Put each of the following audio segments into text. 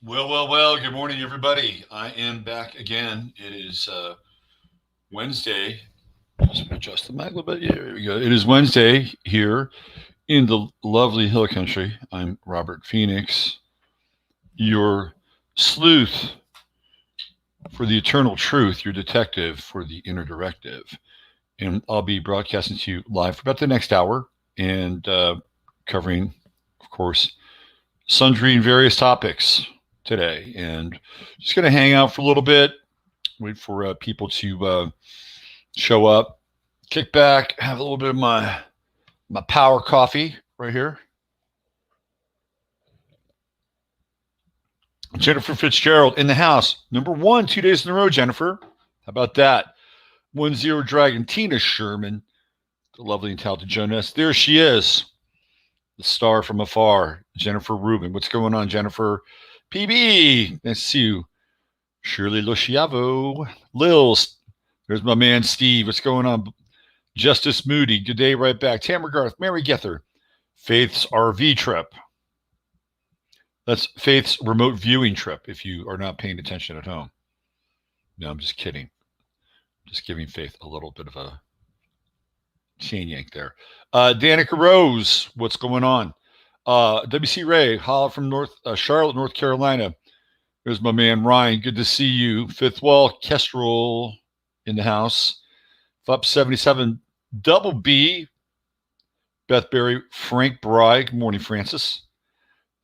Well. Good morning, everybody. I am back again. It is Wednesday. Just adjust the mic a little bit. Yeah, there we go. It is Wednesday here in the lovely Hill Country. I'm Robert Phoenix, your sleuth for the eternal truth, your detective for the inner directive. And I'll be broadcasting to you live for about the next hour and covering, of course, sundry and various topics today. And just going to hang out for a little bit, wait for people to show up, kick back, have a little bit of my power coffee right here. Jennifer Fitzgerald in the house. Number one, 2 days in a row, Jennifer. How about that? 1-0 Dragon. Tina Sherman, the lovely and talented Jonas. There she is, the star from afar, Jennifer Rubin. What's going on, Jennifer? PB, nice to see you. Shirley Luciavo. Lils, there's my man Steve. What's going on? Justice Moody, good day, right back. Tamara Garth, Mary Gether. Faith's RV trip. That's Faith's remote viewing trip if you are not paying attention at home. No, I'm just kidding. Just giving Faith a little bit of a chain yank there. Danica Rose, what's going on? WC Ray, holla from Charlotte, North Carolina. There's my man Ryan. Good to see you. Fifth Wall Kestrel in the house. Up 77 Double B. Beth Berry, Frank Bry. Good morning, Francis.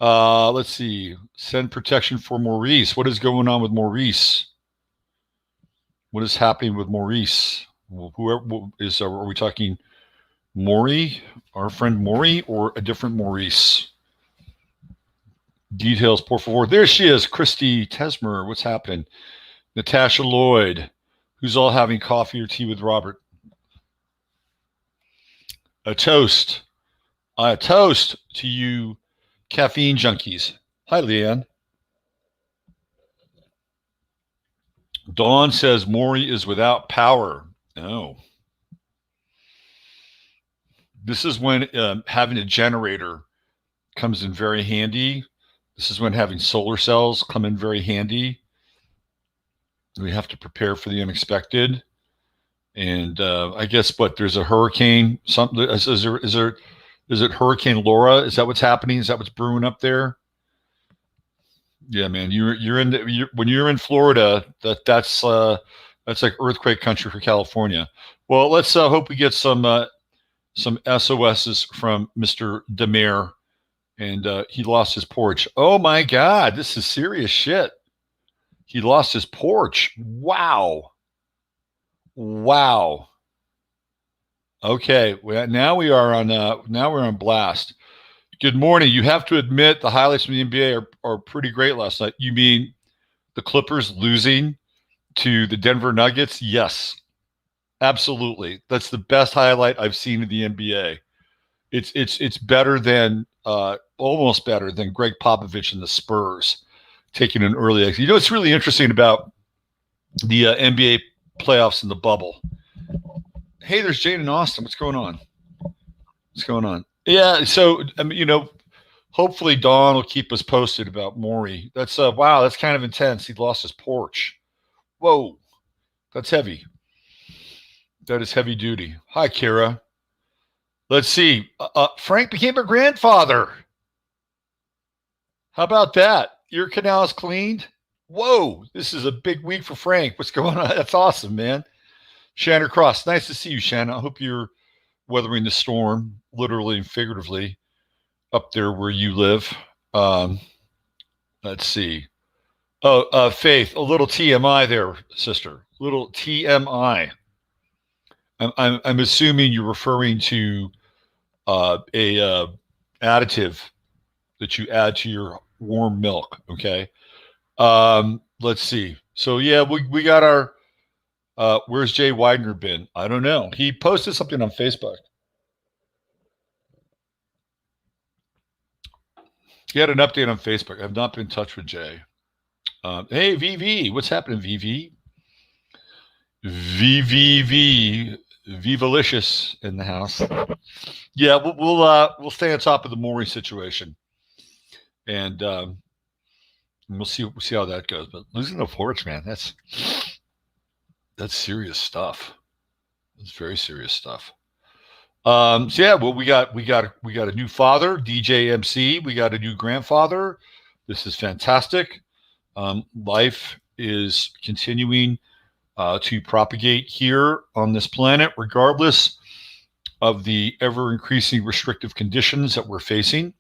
Let's see. Send protection for Maurice. What is going on with Maurice? What is happening with Maurice? Whoever is, are we talking Maury, our friend Maury, or a different Maurice? Details, por favor. There she is, Christy Tesmer. What's happening? Natasha Lloyd, who's all having coffee or tea with Robert. A toast to you caffeine junkies. Hi, Leanne. Dawn says Maury is without power. No. This is when having a generator comes in very handy. This is when having solar cells come in very handy. We have to prepare for the unexpected. And I guess there's a hurricane. Something is it Hurricane Laura? Is that what's happening? Is that what's brewing up there? Yeah, man. When you're in Florida, that's like earthquake country for California. Well, let's hope we get some SOSs from Mr. Demare. And he lost his porch. Oh my God, this is serious shit. He lost his porch. Wow. Okay, now we're on blast. Good morning. You have to admit the highlights from the NBA are pretty great last night. You mean the Clippers losing to the Denver Nuggets? Yes, absolutely. That's the best highlight I've seen in the NBA. It's better than almost better than Greg Popovich and the Spurs taking an early exit. You know what's really interesting about the NBA playoffs in the bubble? Hey, there's Jane in Austin. What's going on? Yeah, so hopefully Dawn will keep us posted about Maury. That's wow, that's kind of intense. He lost his porch. Whoa, that's heavy. That is heavy duty. Hi, Kira. Let's see. Frank became a grandfather. How about that? Ear canal is cleaned. Whoa, this is a big week for Frank. What's going on? That's awesome, man. Shannon Cross, nice to see you, Shannon. I hope you're weathering the storm, literally and figuratively, up there where you live. Let's see. Oh, Faith, a little TMI there, sister. Little TMI. I'm assuming you're referring to a additive that you add to your warm milk. Okay. Let's see. So yeah, we got our. Where's Jay Widener been? I don't know. He posted something on Facebook. He had an update on Facebook. I've not been in touch with Jay. Hey, VV, what's happening, VV? VVV, Vivalicious in the house. Yeah, we'll stay on top of the Maury situation, and And we'll see how that goes. But losing to Forge, man, that's serious stuff. It's very serious stuff. So yeah, well, we got a new father, DJ MC. We got a new grandfather. This is fantastic. Life is continuing to propagate here on this planet, regardless of the ever increasing restrictive conditions that we're facing.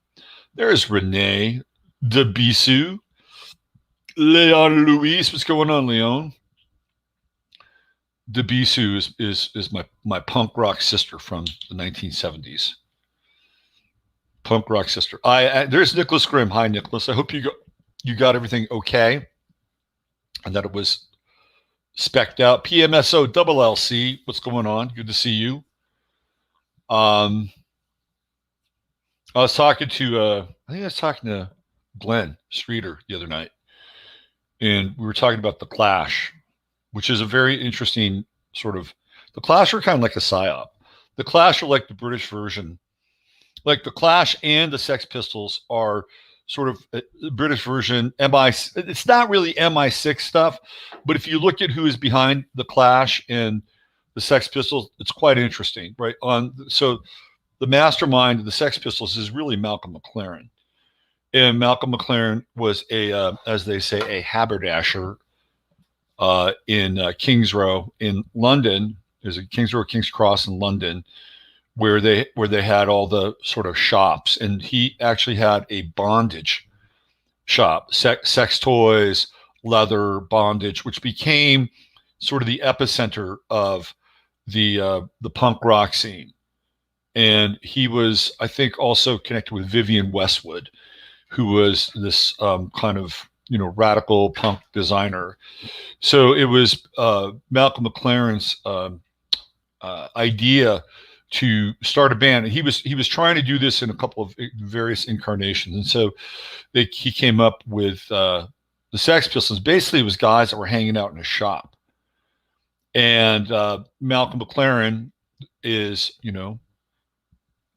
There's Renee Debisu, Leon Luis. What's going on, Leon? Debisu is my punk rock sister from the 1970s. Punk rock sister. There's Nicholas Grimm. Hi, Nicholas. I hope you got everything okay, and that it was specced out. PMSO double LC. What's going on? Good to see you. I was talking to Glenn Streeter the other night, and we were talking about the Clash, which is a very interesting sort of. The Clash are kind of like a psyop. The Clash are like the British version. Like the Clash and the Sex Pistols are sort of a British version. It's not really MI6 stuff, but if you look at who is behind the Clash and the Sex Pistols, it's quite interesting, right? So the mastermind of the Sex Pistols is really Malcolm McLaren, and Malcolm McLaren was as they say, a haberdasher in King's Row in London. There's a King's Row, King's Cross in London, where they had all the sort of shops, and he actually had a bondage shop, sex toys, leather, bondage, which became sort of the epicenter of the punk rock scene. And he was, I think, also connected with Vivienne Westwood, who was this kind of radical punk designer. So it was Malcolm McLaren's idea to start a band, and he was trying to do this in a couple of various incarnations, and so he came up with the Sex Pistols. Basically, it was guys that were hanging out in a shop, and Malcolm McLaren is,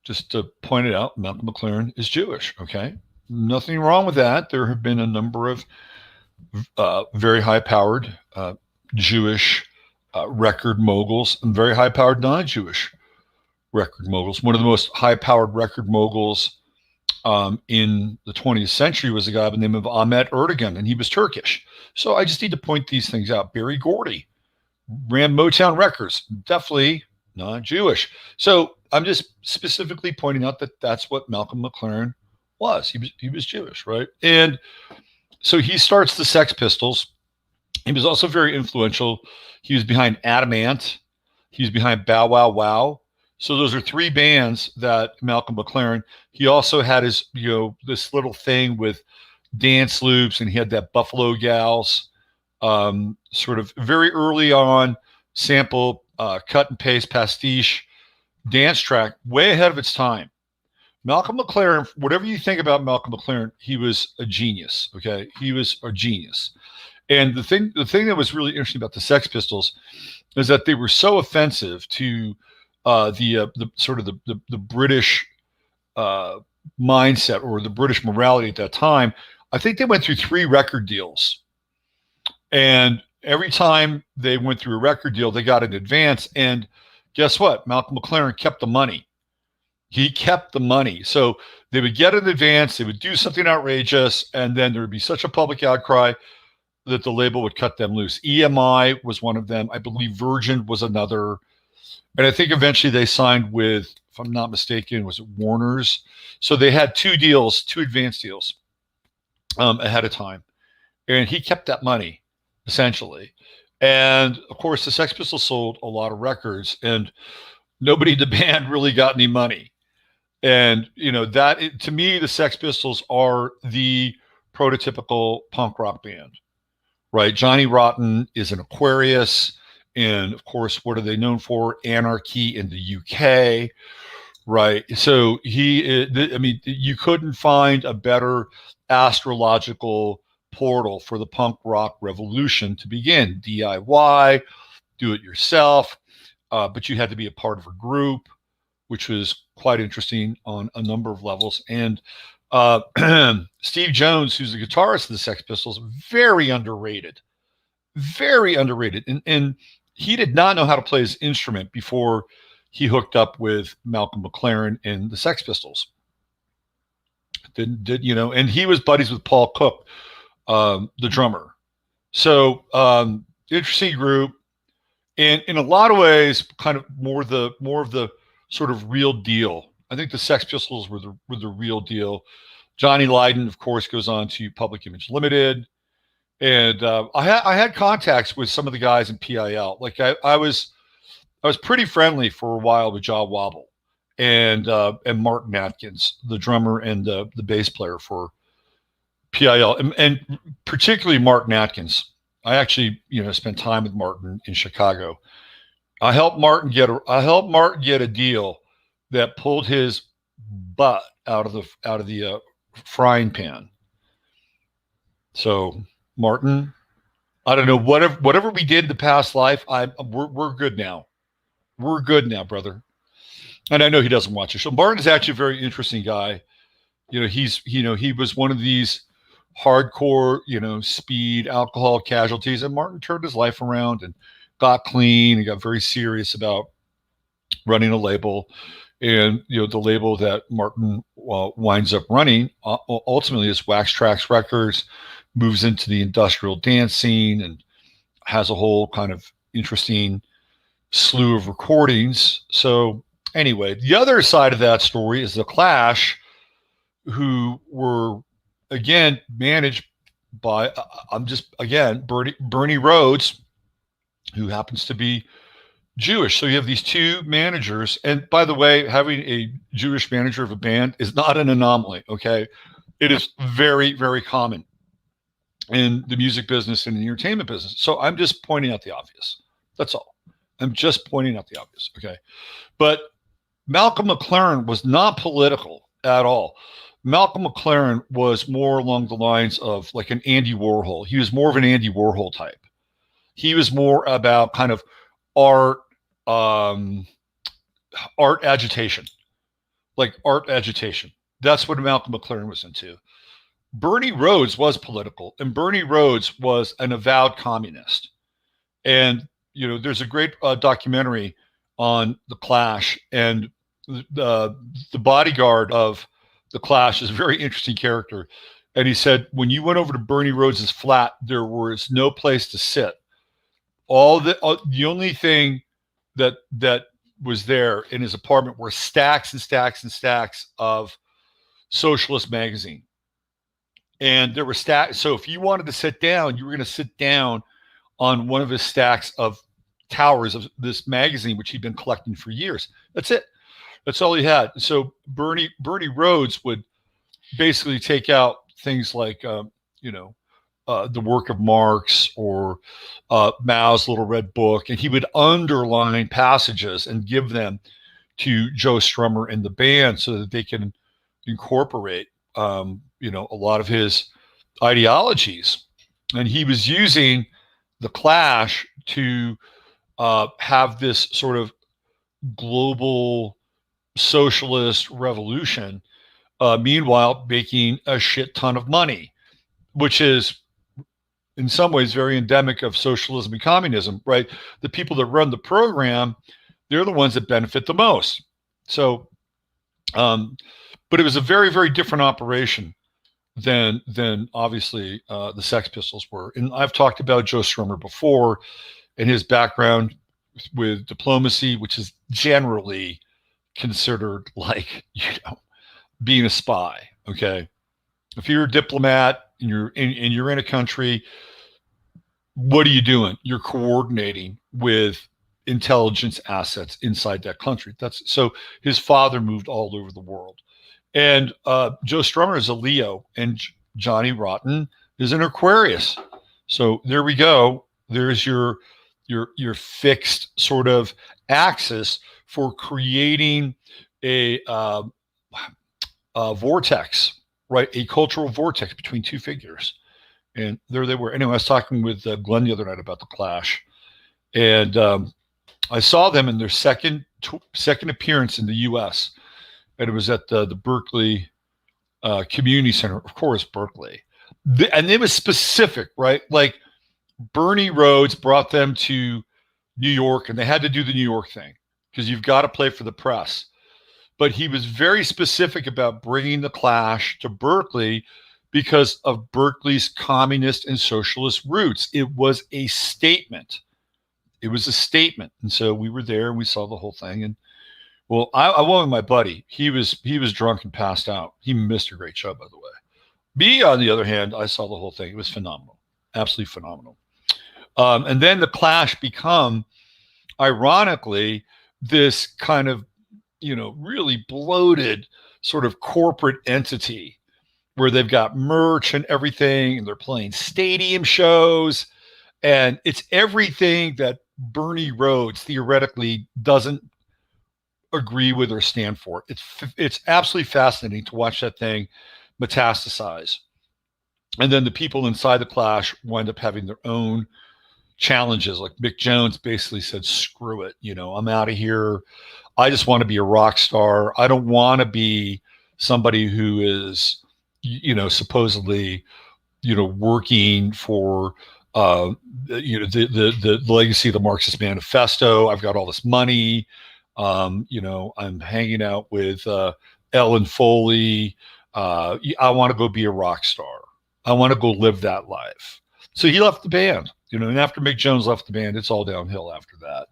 just to point it out, Malcolm McLaren is Jewish. Okay, nothing wrong with that. There have been a number of very high-powered Jewish record moguls and very high-powered non-Jewish record moguls. One of the most high-powered record moguls in the 20th century was a guy by the name of Ahmet Erdogan, and he was Turkish. So I just need to point these things out. Barry Gordy ran Motown Records, definitely not Jewish. So I'm just specifically pointing out that that's what Malcolm McLaren was. He was Jewish, right? And so he starts the Sex Pistols. He was also very influential. He was behind Adam Ant. He was behind Bow Wow Wow. So those are three bands that Malcolm McLaren. He also had his, this little thing with dance loops, and he had that Buffalo Gals sort of very early on sample, cut and paste, pastiche dance track, way ahead of its time. Malcolm McLaren, whatever you think about Malcolm McLaren, he was a genius. Okay, he was a genius. And the thing that was really interesting about the Sex Pistols is that they were so offensive to the sort of the British mindset or the British morality at that time. I think they went through 3 record deals, and every time they went through a record deal, they got an advance. And guess what? Malcolm McLaren kept the money. He kept the money. So they would get an advance, they would do something outrageous, and then there would be such a public outcry that the label would cut them loose. EMI was one of them. I believe Virgin was another. And I think eventually they signed with, if I'm not mistaken, was it Warner's? So they had 2 deals, 2 advance deals ahead of time. And he kept that money, essentially. And of course, the Sex Pistols sold a lot of records, and nobody in the band really got any money. And, to me, the Sex Pistols are the prototypical punk rock band, right? Johnny Rotten is an Aquarius. And of course, what are they known for? Anarchy in the UK, right? So you couldn't find a better astrological portal for the punk rock revolution to begin. DIY, do it yourself, but you had to be a part of a group, which was quite interesting on a number of levels. And Steve Jones, who's the guitarist of the Sex Pistols, very underrated, very underrated. And he did not know how to play his instrument before he hooked up with Malcolm McLaren and the Sex Pistols. And he was buddies with Paul Cook, the drummer. So interesting group, and in a lot of ways, kind of more of the sort of real deal. I think the Sex Pistols were the real deal. Johnny Lydon, of course, goes on to Public Image Limited, and I had contacts with some of the guys in PIL. Like I was pretty friendly for a while with Jaw Wobble and Martin Atkins, the drummer and the bass player for PIL, and particularly Martin Atkins. I actually spent time with Martin in Chicago. I helped Martin get a deal that pulled his butt out of the frying pan. So Martin, I don't know, whatever we did in the past life, we're good now. We're good now, brother. And I know he doesn't watch the show. Martin is actually a very interesting guy. He was one of these hardcore, speed alcohol casualties, and Martin turned his life around and got clean and got very serious about running a label. And the label that Martin winds up running ultimately is Wax Trax Records, moves into the industrial dance scene and has a whole kind of interesting slew of recordings. So anyway, the other side of that story is the Clash, who were again managed by Bernie Rhodes, who happens to be Jewish. So you have these two managers. And by the way, having a Jewish manager of a band is not an anomaly, okay? It is very, very common in the music business and the entertainment business. So I'm just pointing out the obvious. That's all. I'm just pointing out the obvious, okay? But Malcolm McLaren was not political at all. Malcolm McLaren was more along the lines of like an Andy Warhol. He was more of an Andy Warhol type. He was more about kind of art agitation, like art agitation. That's what Malcolm McLaren was into. Bernie Rhodes was political, and Bernie Rhodes was an avowed communist. And there's a great documentary on the Clash, and the bodyguard of the Clash is a very interesting character. And he said, when you went over to Bernie Rhodes' flat, there was no place to sit. The only thing that was there in his apartment were stacks and stacks and stacks of socialist magazine. And there were stacks. So if you wanted to sit down, you were going to sit down on one of his stacks of towers of this magazine, which he'd been collecting for years. That's it. That's all he had. So Bernie Rhodes would basically take out things like, the work of Marx or Mao's Little Red Book, and he would underline passages and give them to Joe Strummer and the band so that they can incorporate, a lot of his ideologies. And he was using the Clash to have this sort of global socialist revolution, meanwhile making a shit ton of money, which is in some ways very endemic of socialism and communism, right? The people that run the program, they're the ones that benefit the most. So, but it was a very, very different operation than obviously the Sex Pistols were. And I've talked about Joe Strummer before and his background with diplomacy, which is generally considered like, being a spy. Okay. If you're a diplomat and you're in a country, what are you doing? You're coordinating with intelligence assets inside that country. So his father moved all over the world. And Joe Strummer is a Leo, and Johnny Rotten is an Aquarius. So there we go. There's your fixed sort of axis for creating a vortex, right? A cultural vortex between two figures. And there they were. Anyway, I was talking with Glenn the other night about the Clash, and I saw them in their second appearance in the U.S., and it was at the Berkeley community center, of course, Berkeley. And it was specific, right? Like Bernie Rhodes brought them to New York, and they had to do the New York thing because you've got to play for the press. But he was very specific about bringing the Clash to Berkeley because of Berkeley's communist and socialist roots. It was a statement. It was a statement. And so we were there and we saw the whole thing. And well, I went with my buddy. He was drunk and passed out. He missed a great show, by the way. Me, on the other hand, I saw the whole thing. It was phenomenal. Absolutely phenomenal. And then the Clash become, ironically, this kind of, really bloated sort of corporate entity where they've got merch and everything, and they're playing stadium shows, and it's everything that Bernie Rhodes theoretically doesn't agree with or stand for. It's absolutely fascinating to watch that thing metastasize. And then the people inside the Clash wind up having their own challenges. Like Mick Jones basically said, screw it, I'm out of here. I just want to be a rock star. I don't want to be somebody who is, supposedly, working for, the legacy of the Marxist Manifesto. I've got all this money. I'm hanging out with Ellen Foley. I want to go be a rock star. I want to go live that life. So he left the band, and after Mick Jones left the band, it's all downhill after that.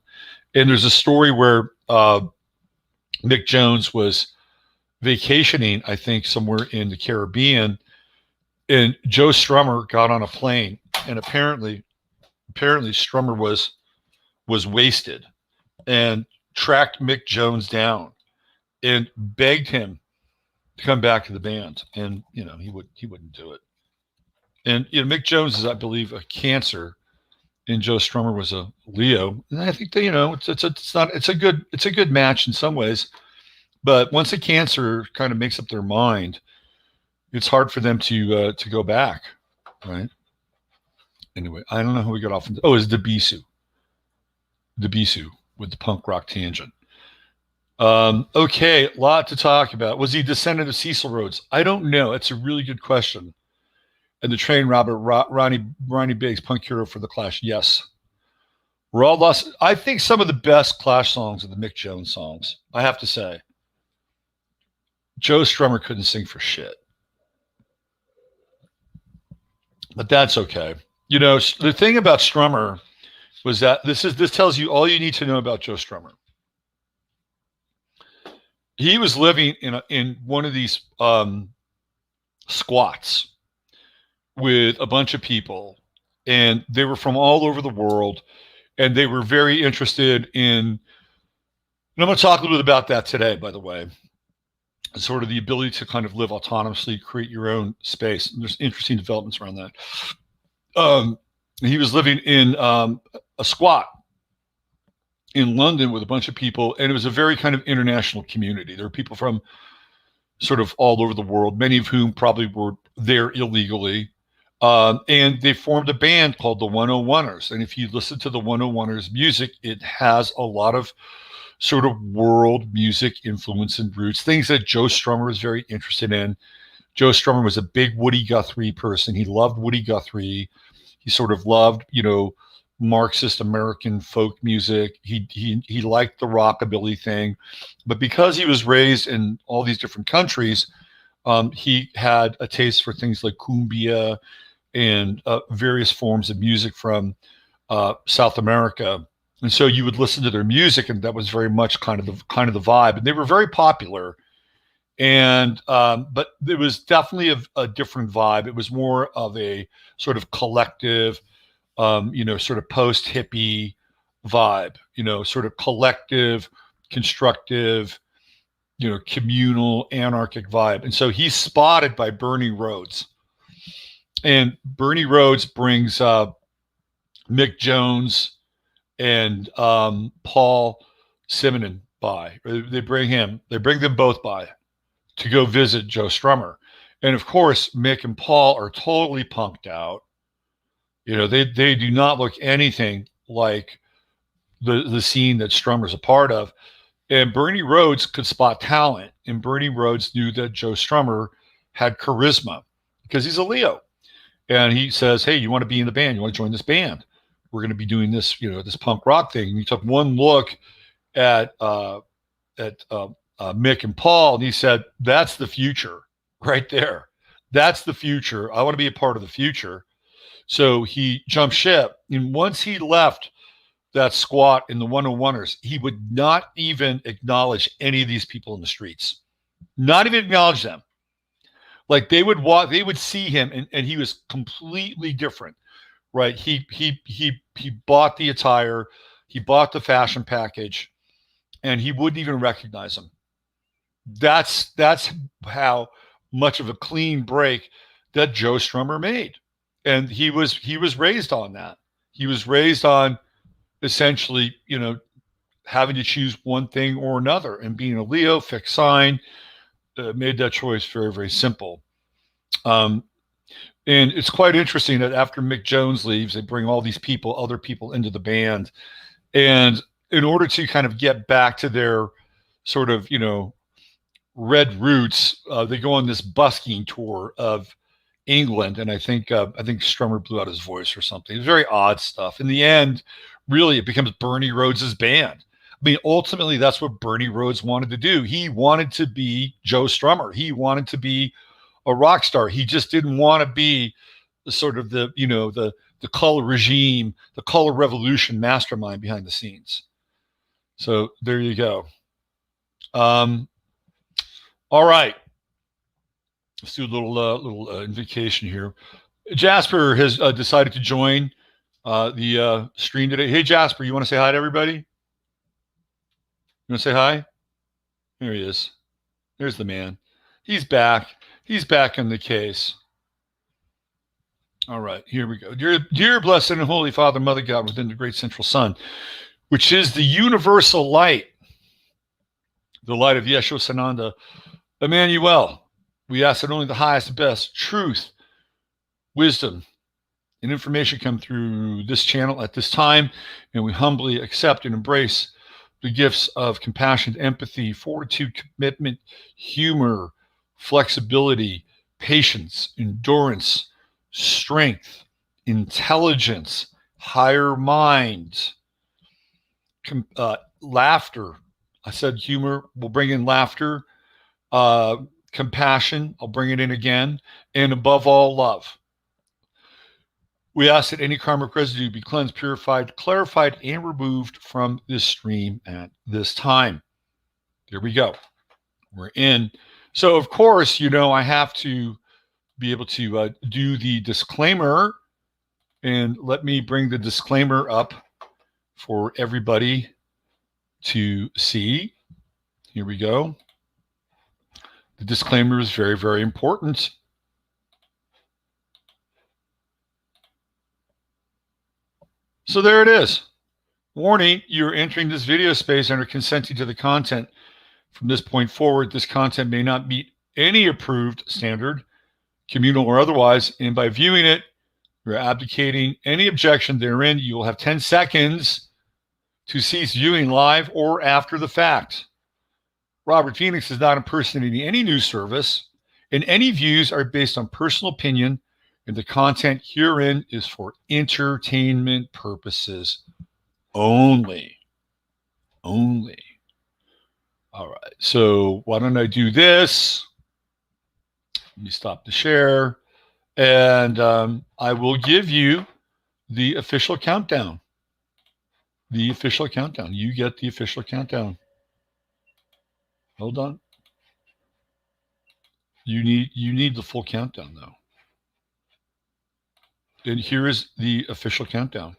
And there's a story where Mick Jones was vacationing, I think, somewhere in the Caribbean, and Joe Strummer got on a plane, and apparently Strummer was wasted and tracked Mick Jones down and begged him to come back to the band, and he wouldn't do it. And Mick Jones is, I believe, a Cancer, and Joe Strummer was a Leo. And I think that it's a good match in some ways, but once a Cancer kind of makes up their mind, it's hard for them to go back, right? Anyway, I don't know how we got off. It's Debisu with the punk rock tangent. Okay, a lot to talk about. Was he a descendant of Cecil Rhodes? I don't know. It's a really good question. And the train robber, Ronnie Biggs, punk hero for the Clash. Yes. We're all lost. I think some of the best Clash songs are the Mick Jones songs, I have to say. Joe Strummer couldn't sing for shit. But that's okay. The thing about Strummer was that this tells you all you need to know about Joe Strummer. He was living in one of these squats with a bunch of people, and they were from all over the world, and they were very interested in, and I'm going to talk a little bit about that today, by the way, sort of the ability to kind of live autonomously, create your own space. And there's interesting developments around that. He was living in a squat in London with a bunch of people, and it was a very kind of international community. There were people from sort of all over the world, many of whom probably were there illegally. And they formed a band called the 101ers. And if you listen to the 101ers music, it has a lot of sort of world music influence and roots, things that Joe Strummer was very interested in. Joe Strummer was a big Woody Guthrie person. He loved Woody Guthrie. He sort of loved, Marxist American folk music. He liked the rockabilly thing. But because he was raised in all these different countries, he had a taste for things like cumbia and various forms of music from South America. And so you would listen to their music, and that was very much kind of the vibe. And they were very popular. And but it was definitely a different vibe. It was more of a sort of collective, sort of post-hippie vibe, sort of collective, constructive, communal, anarchic vibe. And so he's spotted by Bernie Rhodes. And Bernie Rhodes brings Mick Jones and Paul Simonon by. They bring them both by to go visit Joe Strummer. And of course, Mick and Paul are totally punked out. They do not look anything like the scene that Strummer's a part of. And Bernie Rhodes could spot talent. And Bernie Rhodes knew that Joe Strummer had charisma because he's a Leo. And he says, hey, you want to be in the band? You want to join this band? We're going to be doing this, this punk rock thing. And he took one look at Mick and Paul, and he said, that's the future right there. That's the future. I want to be a part of the future. So he jumped ship. And once he left that squat in the 101ers, he would not even acknowledge any of these people in the streets. Not even acknowledge them. Like they would walk, they would see him, and he was completely different, right? He bought the attire, he bought the fashion package, and he wouldn't even recognize him. That's how much of a clean break that Joe Strummer made. And he was raised on that. He was raised on essentially, having to choose one thing or another, and being a Leo, fixed sign, made that choice very, very simple. And it's quite interesting that after Mick Jones leaves, they bring all these other people into the band. And in order to kind of get back to their sort of, red roots, they go on this busking tour of England. And I think Strummer blew out his voice or something. It's very odd stuff. In the end, really, it becomes Bernie Rhodes' band. I mean, ultimately, that's what Bernie Rhodes wanted to do. He wanted to be Joe Strummer. He wanted to be a rock star. He just didn't want to be the sort of the color regime, the color revolution mastermind behind the scenes. So there you go. All right. Let's do a little invocation here. Jasper has decided to join the stream today. Hey, Jasper, you want to say hi to everybody? You want to say hi? There he is. There's the man. He's back. He's back in the case. All right, here we go. Dear blessed and holy Father, Mother God, within the great central sun, which is the universal light, the light of Yeshua Sananda, Emmanuel, we ask that only the highest and best truth, wisdom, and information come through this channel at this time, and we humbly accept and embrace the gifts of compassion, empathy, fortitude, commitment, humor, flexibility, patience, endurance, strength, intelligence, higher mind, laughter. I said humor, we'll bring in laughter, compassion, I'll bring it in again, and above all, love. We ask that any karmic residue be cleansed, purified, clarified, and removed from this stream at this time. There we go. We're in. So, of course, I have to be able to do the disclaimer. And let me bring the disclaimer up for everybody to see. Here we go. The disclaimer is very, very important. So there it is. Warning, you're entering this video space and are consenting to the content. From this point forward, this content may not meet any approved standard, communal or otherwise, and by viewing it, you're abdicating any objection therein. You will have 10 seconds to cease viewing live or after the fact. Robert Phoenix is not impersonating any news service, and any views are based on personal opinion, and the content herein is for entertainment purposes only. Only. All right, so why don't I do this? Let me stop the share, and I will give you the official countdown. The official countdown. You get the official countdown. Hold on. You need the full countdown, though. And here is the official countdown.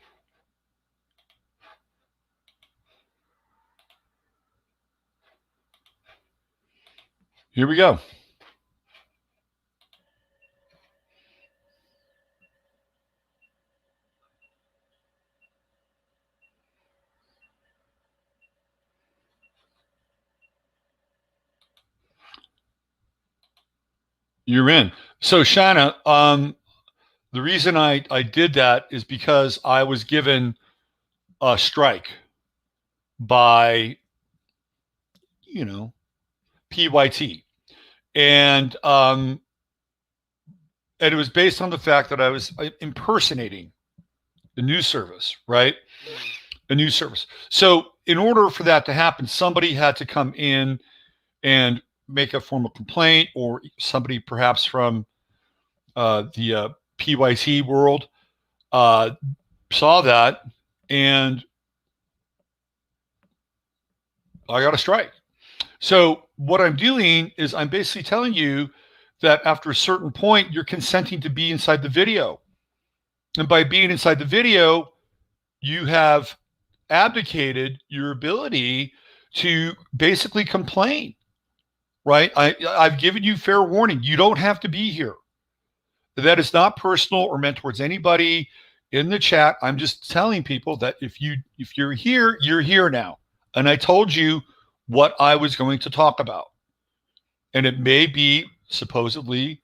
Here we go. You're in. So, Shanna, the reason I did that is because I was given a strike by, PYT. And And it was based on the fact that I was impersonating the news service, right? A news service. So in order for that to happen, somebody had to come in and make a formal complaint, or somebody perhaps from the PYT world saw that, and I got a strike. So what I'm doing is I'm basically telling you that after a certain point, you're consenting to be inside the video. And by being inside the video, you have abdicated your ability to basically complain, right? I've given you fair warning. You don't have to be here. That is not personal or meant towards anybody in the chat. I'm just telling people that if you're here, you're here now. And I told you what I was going to talk about. And it may be supposedly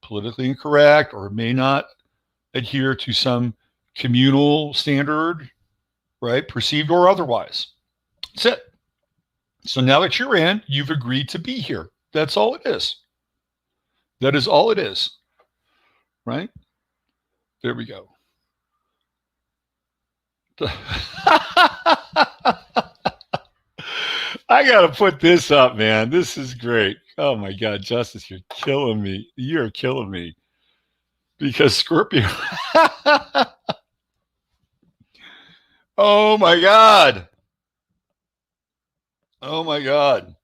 politically incorrect, or it may not adhere to some communal standard, right? Perceived or otherwise. That's it. So now that you're in, you've agreed to be here. That's all it is. That is all it is. Right? There we go. I got to put this up, man. This is great. Oh my God, Justice, you're killing me. You're killing me. Because Scorpio. Oh my God. Oh my God.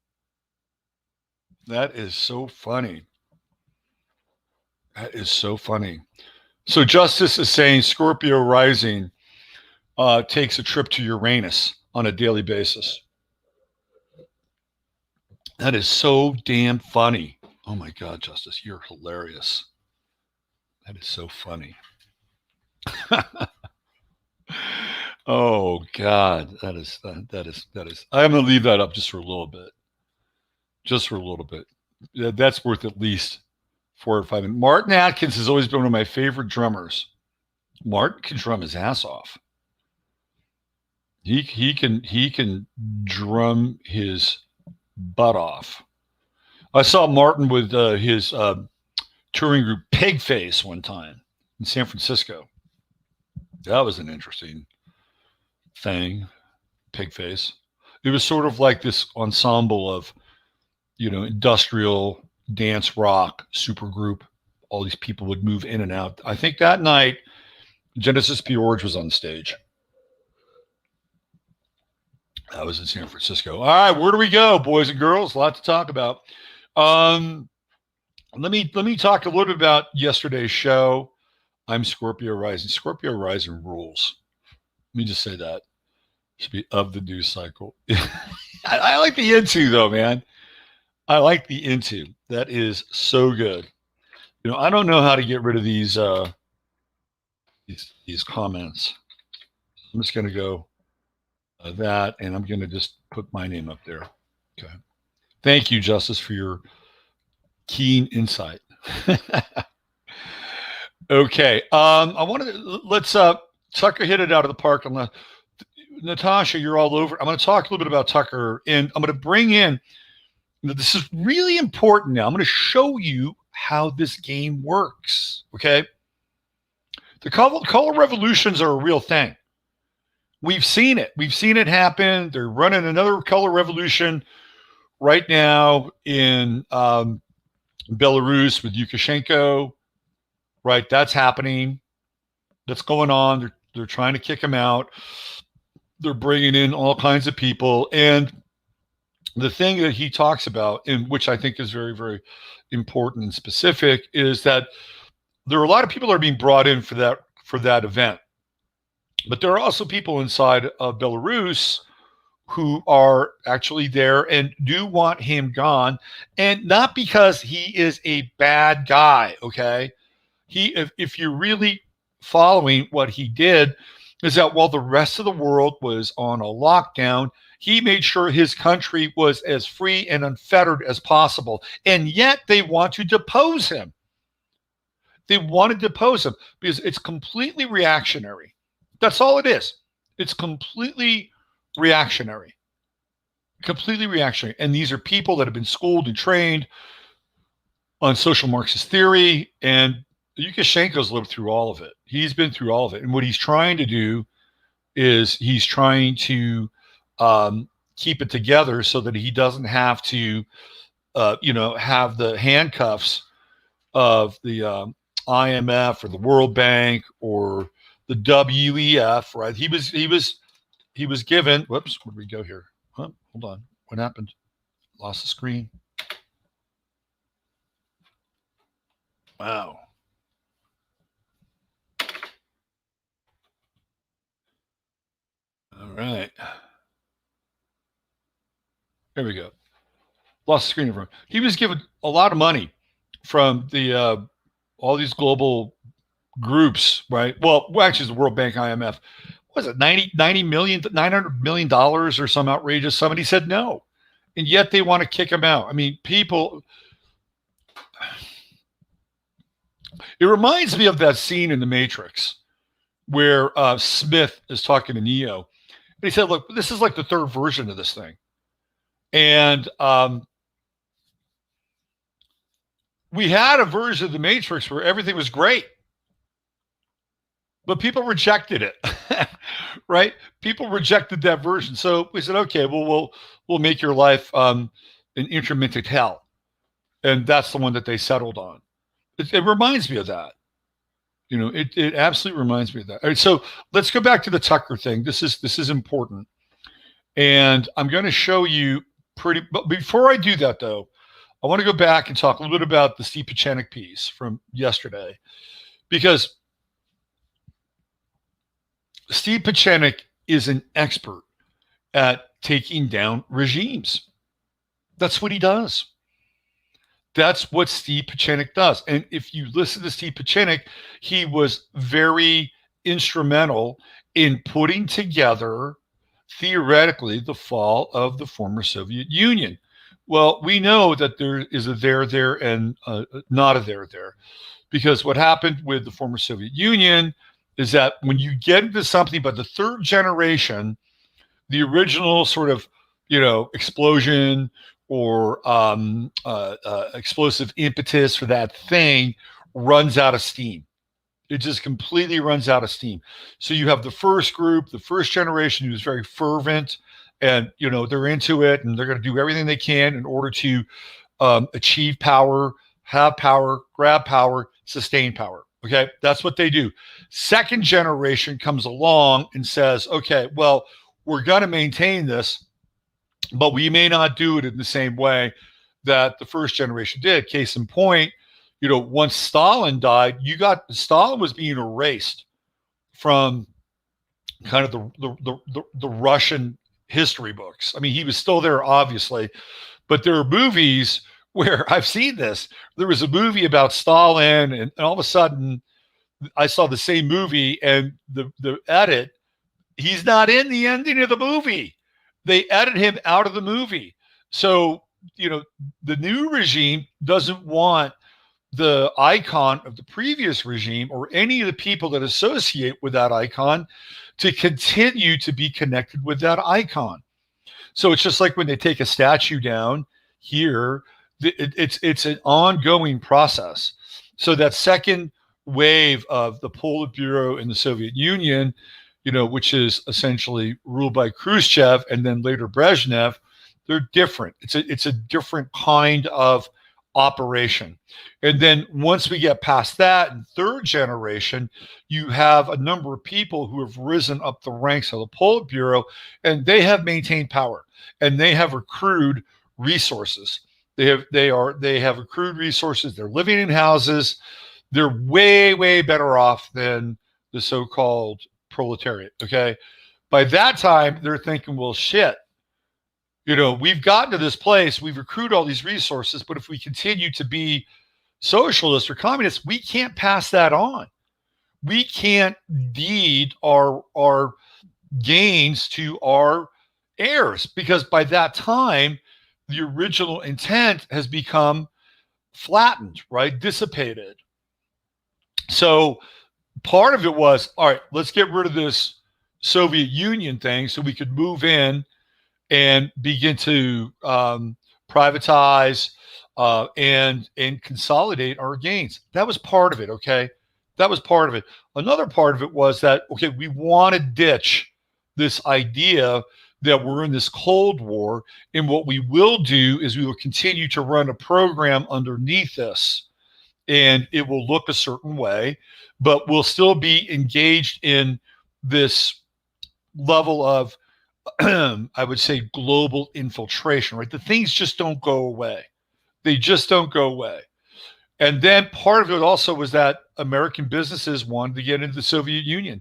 That is so funny. That is so funny. So Justice is saying Scorpio rising takes a trip to Uranus on a daily basis. That is so damn funny. Oh my God, Justice, you're hilarious. That is so funny. Oh God, that is. I'm gonna leave that up just for a little bit. Just for a little bit. That's worth at least 4 or 5 minutes. Martin Atkins has always been one of my favorite drummers. Martin can drum his ass off. He can drum his butt off. I saw Martin with his touring group Pigface one time in San Francisco. That was an interesting thing. Pigface. It was sort of like this ensemble of, industrial dance rock super group. All these people would move in and out. I think that night Genesis P. Orge was on stage. I was in San Francisco. All right, where do we go, boys and girls? A lot to talk about. Let me talk a little bit about yesterday's show. I'm Scorpio rising. Scorpio rising rules. Let me just say that. Should be of the news cycle. I like the into though, man. I like the into. That is so good. I don't know how to get rid of these comments. I'm just going to go that, and I'm going to just put my name up there. Okay. Thank you, Justice, for your keen insight. Okay. I wanted to, let's Tucker hit it out of the park. Natasha, you're all over. I'm going to talk a little bit about Tucker, and I'm going to bring in, this is really important now. I'm going to show you how this game works. Okay. The color revolutions are a real thing. We've seen it. We've seen it happen. They're running another color revolution right now in Belarus with Lukashenko. Right, that's happening. That's going on. They're trying to kick him out. They're bringing in all kinds of people. And the thing that he talks about, and which I think is very, very important and specific, is that there are a lot of people that are being brought in for that event. But there are also people inside of Belarus who are actually there and do want him gone. And not because he is a bad guy, okay? If you're really following what he did, is that while the rest of the world was on a lockdown, he made sure his country was as free and unfettered as possible. And yet they want to depose him. They want to depose him because it's completely reactionary. That's all it is. It's completely reactionary. Completely reactionary. And these are people that have been schooled and trained on social Marxist theory, and Lukashenko's lived through all of it. He's been through all of it. And what he's trying to do is he's trying to keep it together so that he doesn't have to, have the handcuffs of the IMF or the World Bank or the WEF, right? He was given, whoops, where did we go here? Huh, hold on. What happened? Lost the screen. Wow. All right. There we go. Lost the screen of him. He was given a lot of money from the all these global groups, right? Well, actually, the World Bank, IMF. What was it 90 million, $900 million or some outrageous? Somebody said no. And yet they want to kick him out. I mean, people. It reminds me of that scene in The Matrix where Smith is talking to Neo. And he said, look, this is like the third version of this thing. And we had a version of The Matrix where everything was great. But people rejected it, right? People rejected that version. So we said, okay, well, we'll make your life an intermittent hell. And that's the one that they settled on. It reminds me of that. It absolutely reminds me of that. All right, so let's go back to the Tucker thing. This is important. And I'm going to show you but before I do that, though, I want to go back and talk a little bit about the Steve Pieczenik piece from yesterday. Because Steve Pieczenik is an expert at taking down regimes. That's what he does. That's what Steve Pieczenik does. And if you listen to Steve Pieczenik, he was very instrumental in putting together, theoretically, the fall of the former Soviet Union. Well, we know that there is a there, and not a there. Because what happened with the former Soviet Union is that when you get into something by the third generation, the original sort of, explosion or explosive impetus for that thing runs out of steam. It just completely runs out of steam. So you have the first group, the first generation, who's very fervent, and they're into it, and they're going to do everything they can in order to achieve power, have power, grab power, sustain power. Okay, that's what they do. Second generation comes along and says, okay, well, we're going to maintain this, but we may not do it in the same way that the first generation did. Case in point, once Stalin died, Stalin was being erased from kind of the Russian history books. I mean, he was still there, obviously, but there are movies where I've seen this. There was a movie about Stalin, and all of a sudden I saw the same movie, and the edit, he's not in the ending of the movie. They edit him out of the movie. So, the new regime doesn't want the icon of the previous regime or any of the people that associate with that icon to continue to be connected with that icon. So it's just like when they take a statue down here, it's an ongoing process. So that second wave of the Politburo in the Soviet Union, which is essentially ruled by Khrushchev and then later Brezhnev, they're different. It's a different kind of operation. And then once we get past that, in third generation, you have a number of people who have risen up the ranks of the Politburo, and they have maintained power, and they have accrued resources. They have accrued resources. They're living in houses. They're way, way better off than the so-called proletariat. Okay. By that time, they're thinking, well, shit, we've gotten to this place, we've accrued all these resources, but if we continue to be socialists or communists, we can't pass that on. We can't deed our gains to our heirs, because by that time, the original intent has become flattened, right? Dissipated. So part of it was, all right, let's get rid of this Soviet Union thing so we could move in and begin to privatize, and consolidate our gains. That was part of it, okay? That was part of it. Another part of it was that, okay, we want to ditch this idea that we're in this Cold War, and what we will do is we will continue to run a program underneath this, and it will look a certain way, but we'll still be engaged in this level of, I would say, global infiltration, right? The things just don't go away. They just don't go away. And then part of it also was that American businesses wanted to get into the Soviet Union,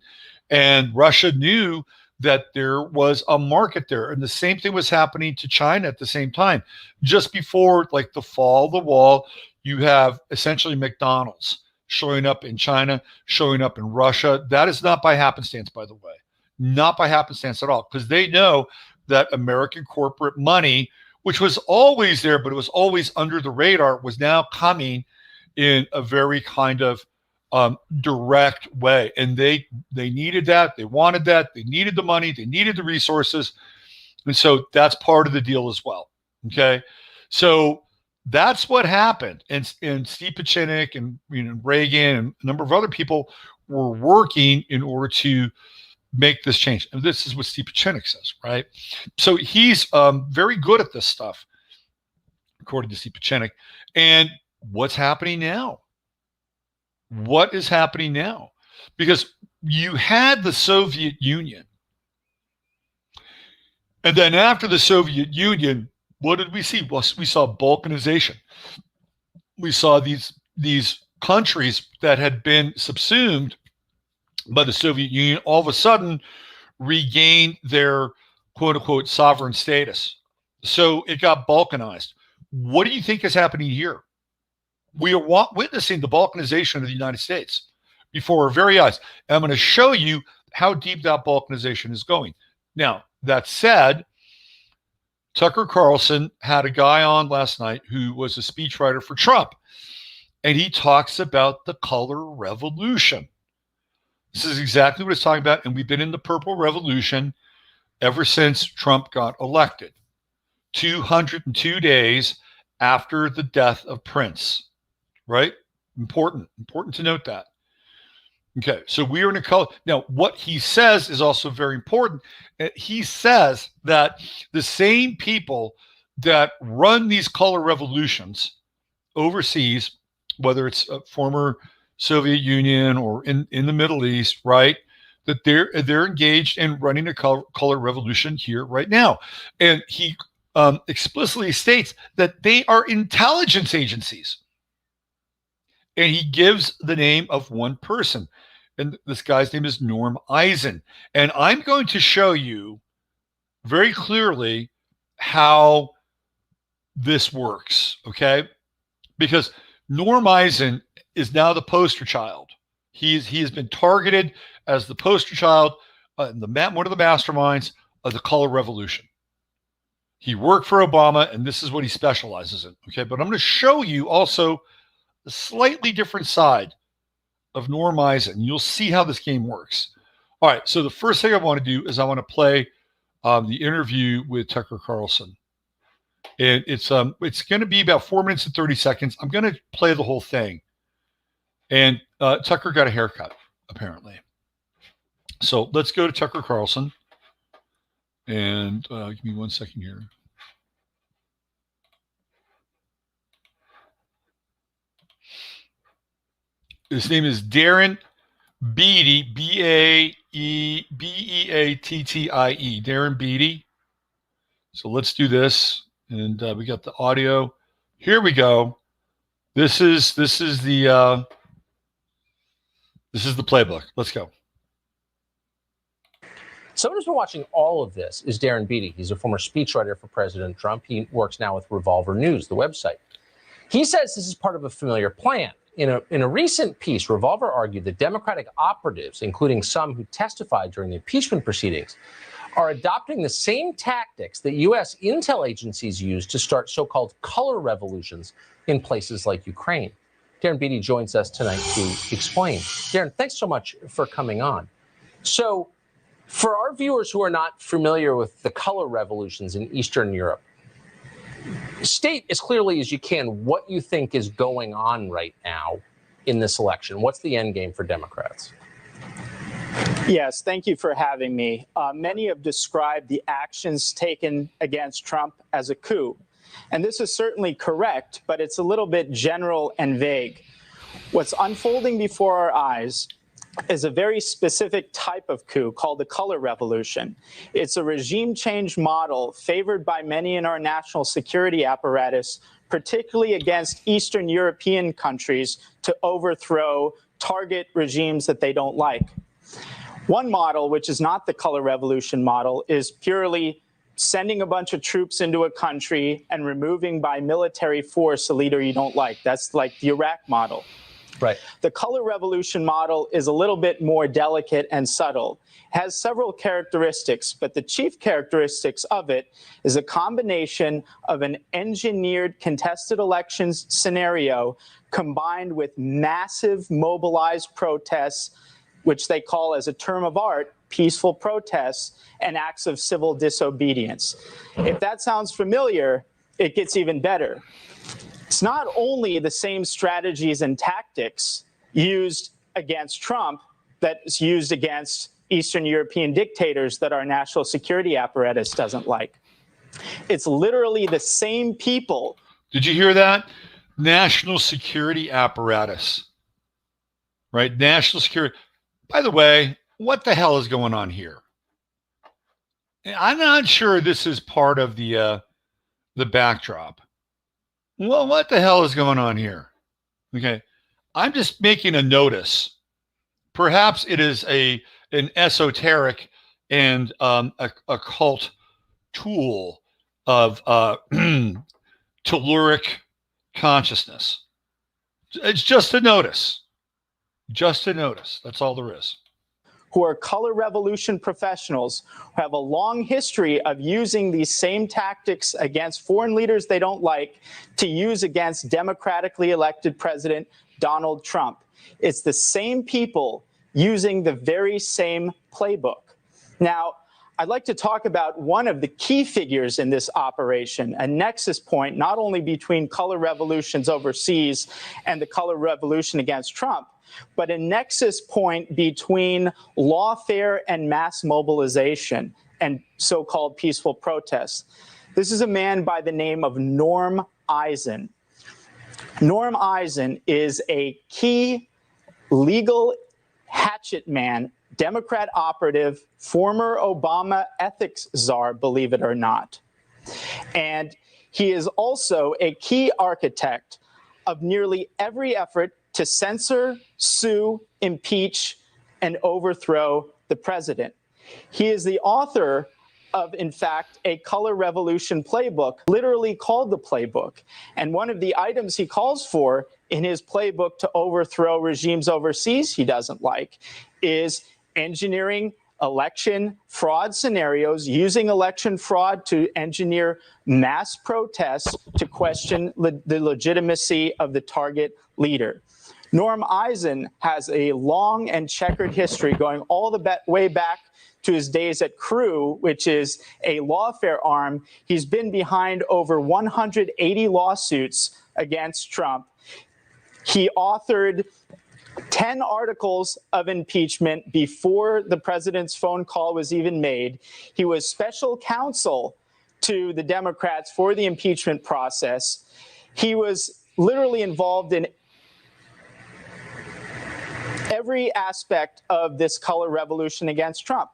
and Russia knew that there was a market there. And the same thing was happening to China at the same time. Just before like the fall of the wall, you have essentially McDonald's showing up in China, showing up in Russia. That is not by happenstance, by the way, not by happenstance at all, because they know that American corporate money, which was always there, but it was always under the radar, was now coming in a very kind of direct way. And they needed that. They wanted that. They needed the money. They needed the resources. And so that's part of the deal as well. Okay. So that's what happened. And Steve Pieczenik and Reagan and a number of other people were working in order to make this change. And this is what Steve Pieczenik says, right? So he's very good at this stuff, according to Steve Pieczenik. And what's happening now? What is happening now? Because you had the Soviet Union. And then after the Soviet Union, what did we see? Well, we saw Balkanization. We saw these countries that had been subsumed by the Soviet Union all of a sudden regained their quote unquote sovereign status. So it got Balkanized. What do you think is happening here? We are witnessing the Balkanization of the United States before our very eyes. And I'm going to show you how deep that Balkanization is going. Now, that said, Tucker Carlson had a guy on last night who was a speechwriter for Trump, and he talks about the color revolution. This is exactly what he's talking about, and we've been in the purple revolution ever since Trump got elected. 202 days after the death of Prince, right? Important to note that. Okay, so we are in a color. Now, what he says is also very important. He says that the same people that run these color revolutions overseas, whether it's a former Soviet Union or in the Middle East, right, that they're engaged in running a color revolution here right now. And he explicitly states that they are intelligence agencies. And he gives the name of one person. And this guy's name is Norm Eisen. And I'm going to show you very clearly how this works, okay? Because Norm Eisen is now the poster child. He has been targeted as the poster child, one of the masterminds of the color revolution. He worked for Obama, and this is what he specializes in, okay? But I'm going to show you also a slightly different side of Norm Eisen. You'll see how this game works. All right, so the first thing I want to do is I want to play the interview with Tucker Carlson. And it's going to be about 4 minutes and 30 seconds. I'm going to play the whole thing. And Tucker got a haircut, apparently. So let's go to Tucker Carlson. And give me 1 second here. His name is Darren Beattie, Beattie, Darren Beattie. So let's do this, and we got the audio. Here we go. This is the playbook. Let's go. Someone who's been watching all of this is Darren Beattie. He's a former speechwriter for President Trump. He works now with Revolver News, the website. He says this is part of a familiar plan. In a recent piece, Revolver argued that Democratic operatives, including some who testified during the impeachment proceedings, are adopting the same tactics that U.S. intel agencies use to start so-called color revolutions in places like Ukraine. Darren Beattie joins us tonight to explain. Darren, thanks so much for coming on. So, for our viewers who are not familiar with the color revolutions in Eastern Europe, state as clearly as you can what you think is going on right now in this election. What's the end game for Democrats? Yes, thank you for having me. Many have described the actions taken against Trump as a coup. And this is certainly correct, but it's a little bit general and vague. What's unfolding before our eyes is a very specific type of coup called the color revolution. It's a regime change model favored by many in our national security apparatus, particularly against Eastern European countries, to overthrow, target regimes that they don't like. One model, which is not the color revolution model, is purely sending a bunch of troops into a country and removing by military force a leader you don't like. That's like the Iraq model. Right. The color revolution model is a little bit more delicate and subtle. It has several characteristics, but the chief characteristics of it is a combination of an engineered contested elections scenario combined with massive mobilized protests, which they call, as a term of art, peaceful protests and acts of civil disobedience. If that sounds familiar, it gets even better. It's not only the same strategies and tactics used against Trump that's used against Eastern European dictators that our national security apparatus doesn't like. It's literally the same people. Did you hear that? National security apparatus, right? National security. By the way, what the hell is going on here? I'm not sure this is part of the backdrop. Well, what the hell is going on here? Okay, I'm just making a notice. Perhaps it is an esoteric and occult tool of telluric consciousness. It's just a notice. Just a notice. That's all there is. Who are color revolution professionals who have a long history of using these same tactics against foreign leaders they don't like to use against democratically elected President Donald Trump. It's the same people using the very same playbook. Now, I'd like to talk about one of the key figures in this operation, a nexus point not only between color revolutions overseas and the color revolution against Trump, but a nexus point between lawfare and mass mobilization and so-called peaceful protests. This is a man by the name of Norm Eisen. Norm Eisen is a key legal hatchet man, Democrat operative, former Obama ethics czar, believe it or not. And he is also a key architect of nearly every effort to censor, sue, impeach, and overthrow the president. He is the author of, in fact, a color revolution playbook, literally called the playbook. And one of the items he calls for in his playbook to overthrow regimes overseas he doesn't like is engineering election fraud scenarios, using election fraud to engineer mass protests to question the legitimacy of the target leader. Norm Eisen has a long and checkered history going all the way back to his days at Crew, which is a lawfare arm. He's been behind over 180 lawsuits against Trump. He authored 10 articles of impeachment before the president's phone call was even made. He was special counsel to the Democrats for the impeachment process. He was literally involved in every aspect of this color revolution against Trump.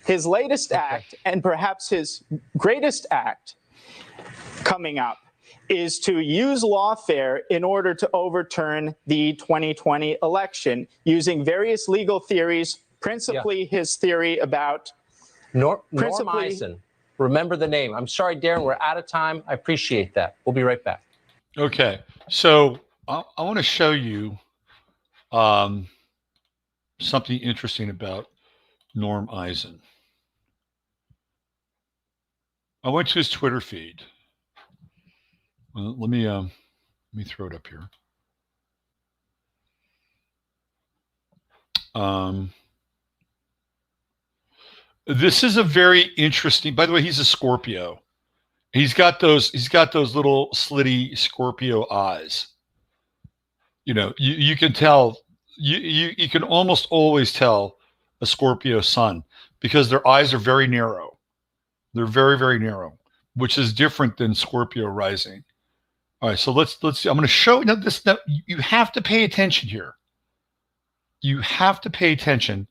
His latest act, and perhaps his greatest act coming up, is to use lawfare in order to overturn the 2020 election, using various legal theories, principally his theory about... Norm Eisen. Remember the name. I'm sorry, Darren, we're out of time. I appreciate that. We'll be right back. Okay, so I want to show you something interesting about Norm Eisen. I went to his Twitter feed. Well, let me throw it up here. This is a very interesting, by the way, he's a Scorpio, He's got those little slitty Scorpio eyes. You can tell, you can almost always tell a Scorpio sun because their eyes are very narrow. They're very, very narrow, which is different than Scorpio rising. All right, so let's see. I'm going to show now this. Now you have to pay attention here. You have to pay attention.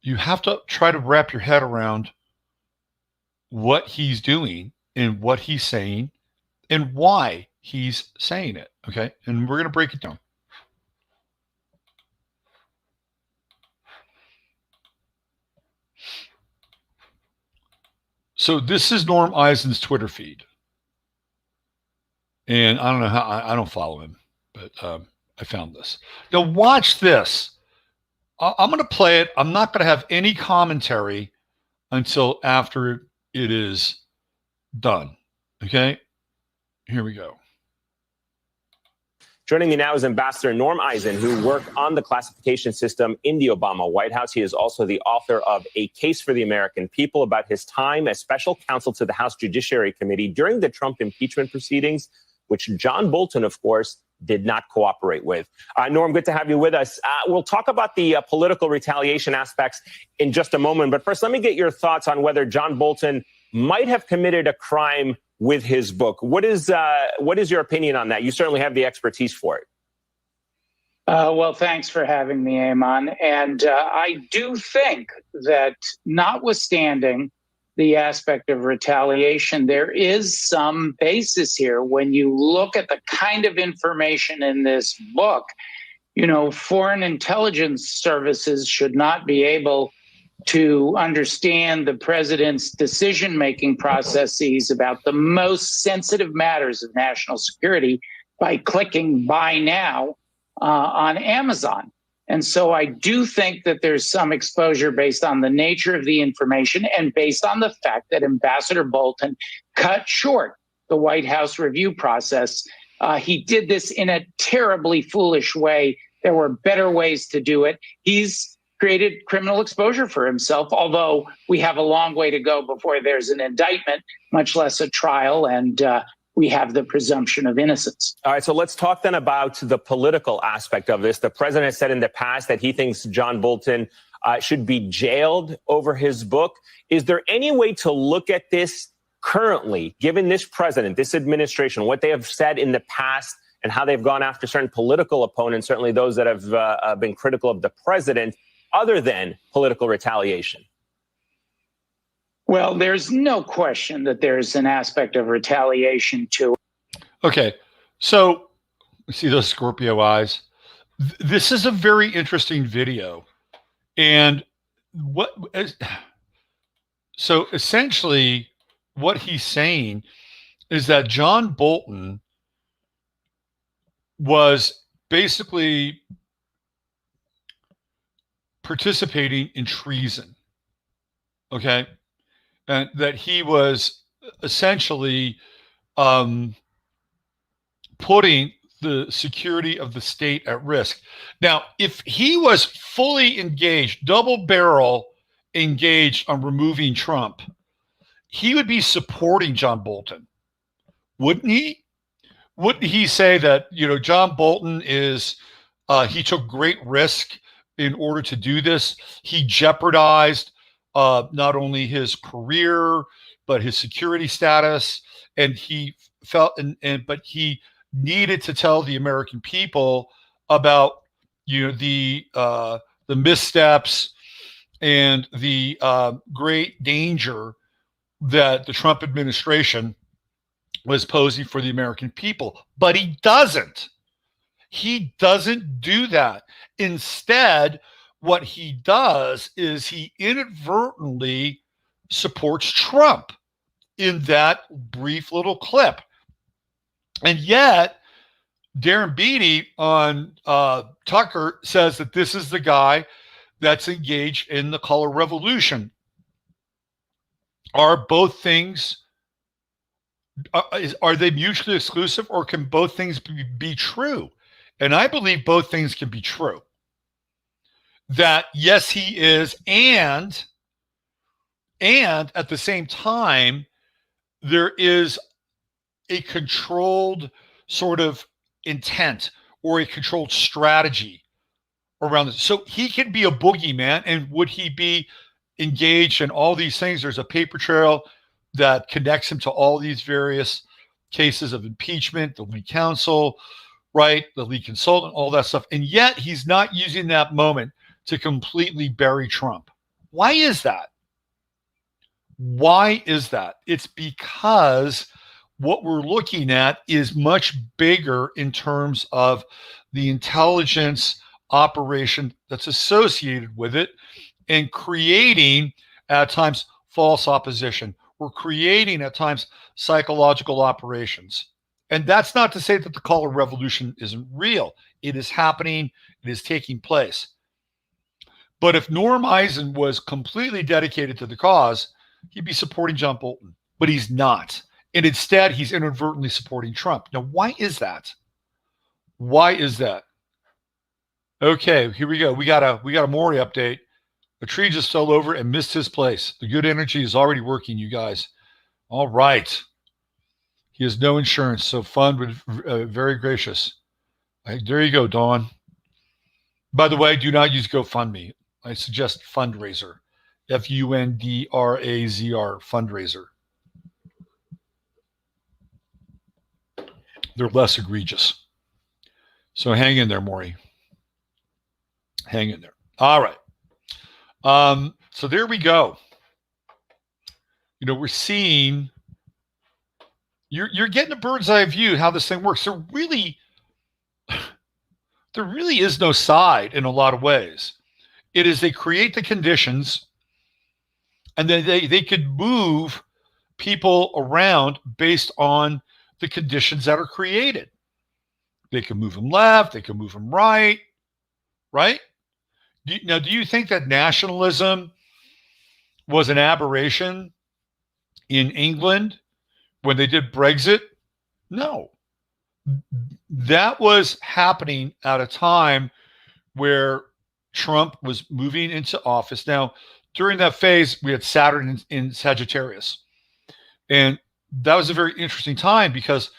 You have to try to wrap your head around what he's doing and what he's saying and why he's saying it. Okay, and we're going to break it down. So this is Norm Eisen's Twitter feed. And I don't know how, I don't follow him, but I found this. Now watch this. I'm going to play it. I'm not going to have any commentary until after it is done. Okay? Here we go. Joining me now is Ambassador Norm Eisen, who worked on the classification system in the Obama White House. He is also the author of A Case for the American People about his time as special counsel to the House Judiciary Committee during the Trump impeachment proceedings, which John Bolton, of course, did not cooperate with. Norm, good to have you with us. We'll talk about the political retaliation aspects in just a moment. But first, let me get your thoughts on whether John Bolton might have committed a crime with his book. What is your opinion on that? You certainly have the expertise for it. Well, thanks for having me, Eamon. And I do think that notwithstanding the aspect of retaliation, there is some basis here when you look at the kind of information in this book. Foreign intelligence services should not be able to understand the president's decision-making processes about the most sensitive matters of national security by clicking buy now on Amazon. And so I do think that there's some exposure based on the nature of the information and based on the fact that Ambassador Bolton cut short the White House review process. He did this in a terribly foolish way. There were better ways to do it. He's created criminal exposure for himself, although we have a long way to go before there's an indictment, much less a trial, and we have the presumption of innocence. All right, so let's talk then about the political aspect of this. The president has said in the past that he thinks John Bolton should be jailed over his book. Is there any way to look at this currently, given this president, this administration, what they have said in the past and how they've gone after certain political opponents, certainly those that have been critical of the president, other than political retaliation? Well, there's no question that there's an aspect of retaliation to it. Okay, so see those Scorpio eyes? This is a very interesting video. And so essentially what he's saying is that John Bolton was basically participating in treason, okay? And that he was essentially putting the security of the state at risk. Now, if he was fully engaged, double barrel engaged on removing Trump, he would be supporting John Bolton, wouldn't he? Wouldn't he say that, John Bolton is, he took great risk in order to do this? He jeopardized not only his career, but his security status. And he felt, but he needed to tell the American people about, the missteps and the great danger that the Trump administration was posing for the American people. But he doesn't. He doesn't do that. Instead, what he does is he inadvertently supports Trump in that brief little clip. And yet, Darren Beattie on Tucker says that this is the guy that's engaged in the color revolution. Are both things, are they mutually exclusive, or can both things be true? And I believe both things can be true. That yes, he is, and at the same time, there is a controlled sort of intent or a controlled strategy around this. So he can be a boogeyman, and would he be engaged in all these things? There's a paper trail that connects him to all these various cases of impeachment, the lead counsel, right, the lead consultant, all that stuff. And yet he's not using that moment to completely bury Trump. Why is that? Why is that? It's because what we're looking at is much bigger in terms of the intelligence operation that's associated with it, and creating at times false opposition. We're creating at times psychological operations. And that's not to say that the color revolution isn't real. It is happening. It is taking place. But if Norm Eisen was completely dedicated to the cause, he'd be supporting John Bolton. But he's not. And instead, he's inadvertently supporting Trump. Now, why is that? Why is that? Okay, here we go. We got a Maury update. A tree just fell over and missed his place. The good energy is already working, you guys. All right. He has no insurance, so fund would very gracious. There you go, Dawn. By the way, do not use GoFundMe. I suggest Fundraiser. Fundrazr, Fundraiser. They're less egregious. So hang in there, Maury. Hang in there. All right. So there we go. You know, we're seeing, you're getting a bird's eye view how this thing works. There really is no side in a lot of ways. It is they create the conditions, and then they could move people around based on the conditions that are created. They can move them left, they can move them right? Now, do you think that nationalism was an aberration in England when they did Brexit? No. That was happening at a time where Trump was moving into office. Now, during that phase, we had Saturn in Sagittarius. And that was a very interesting time because,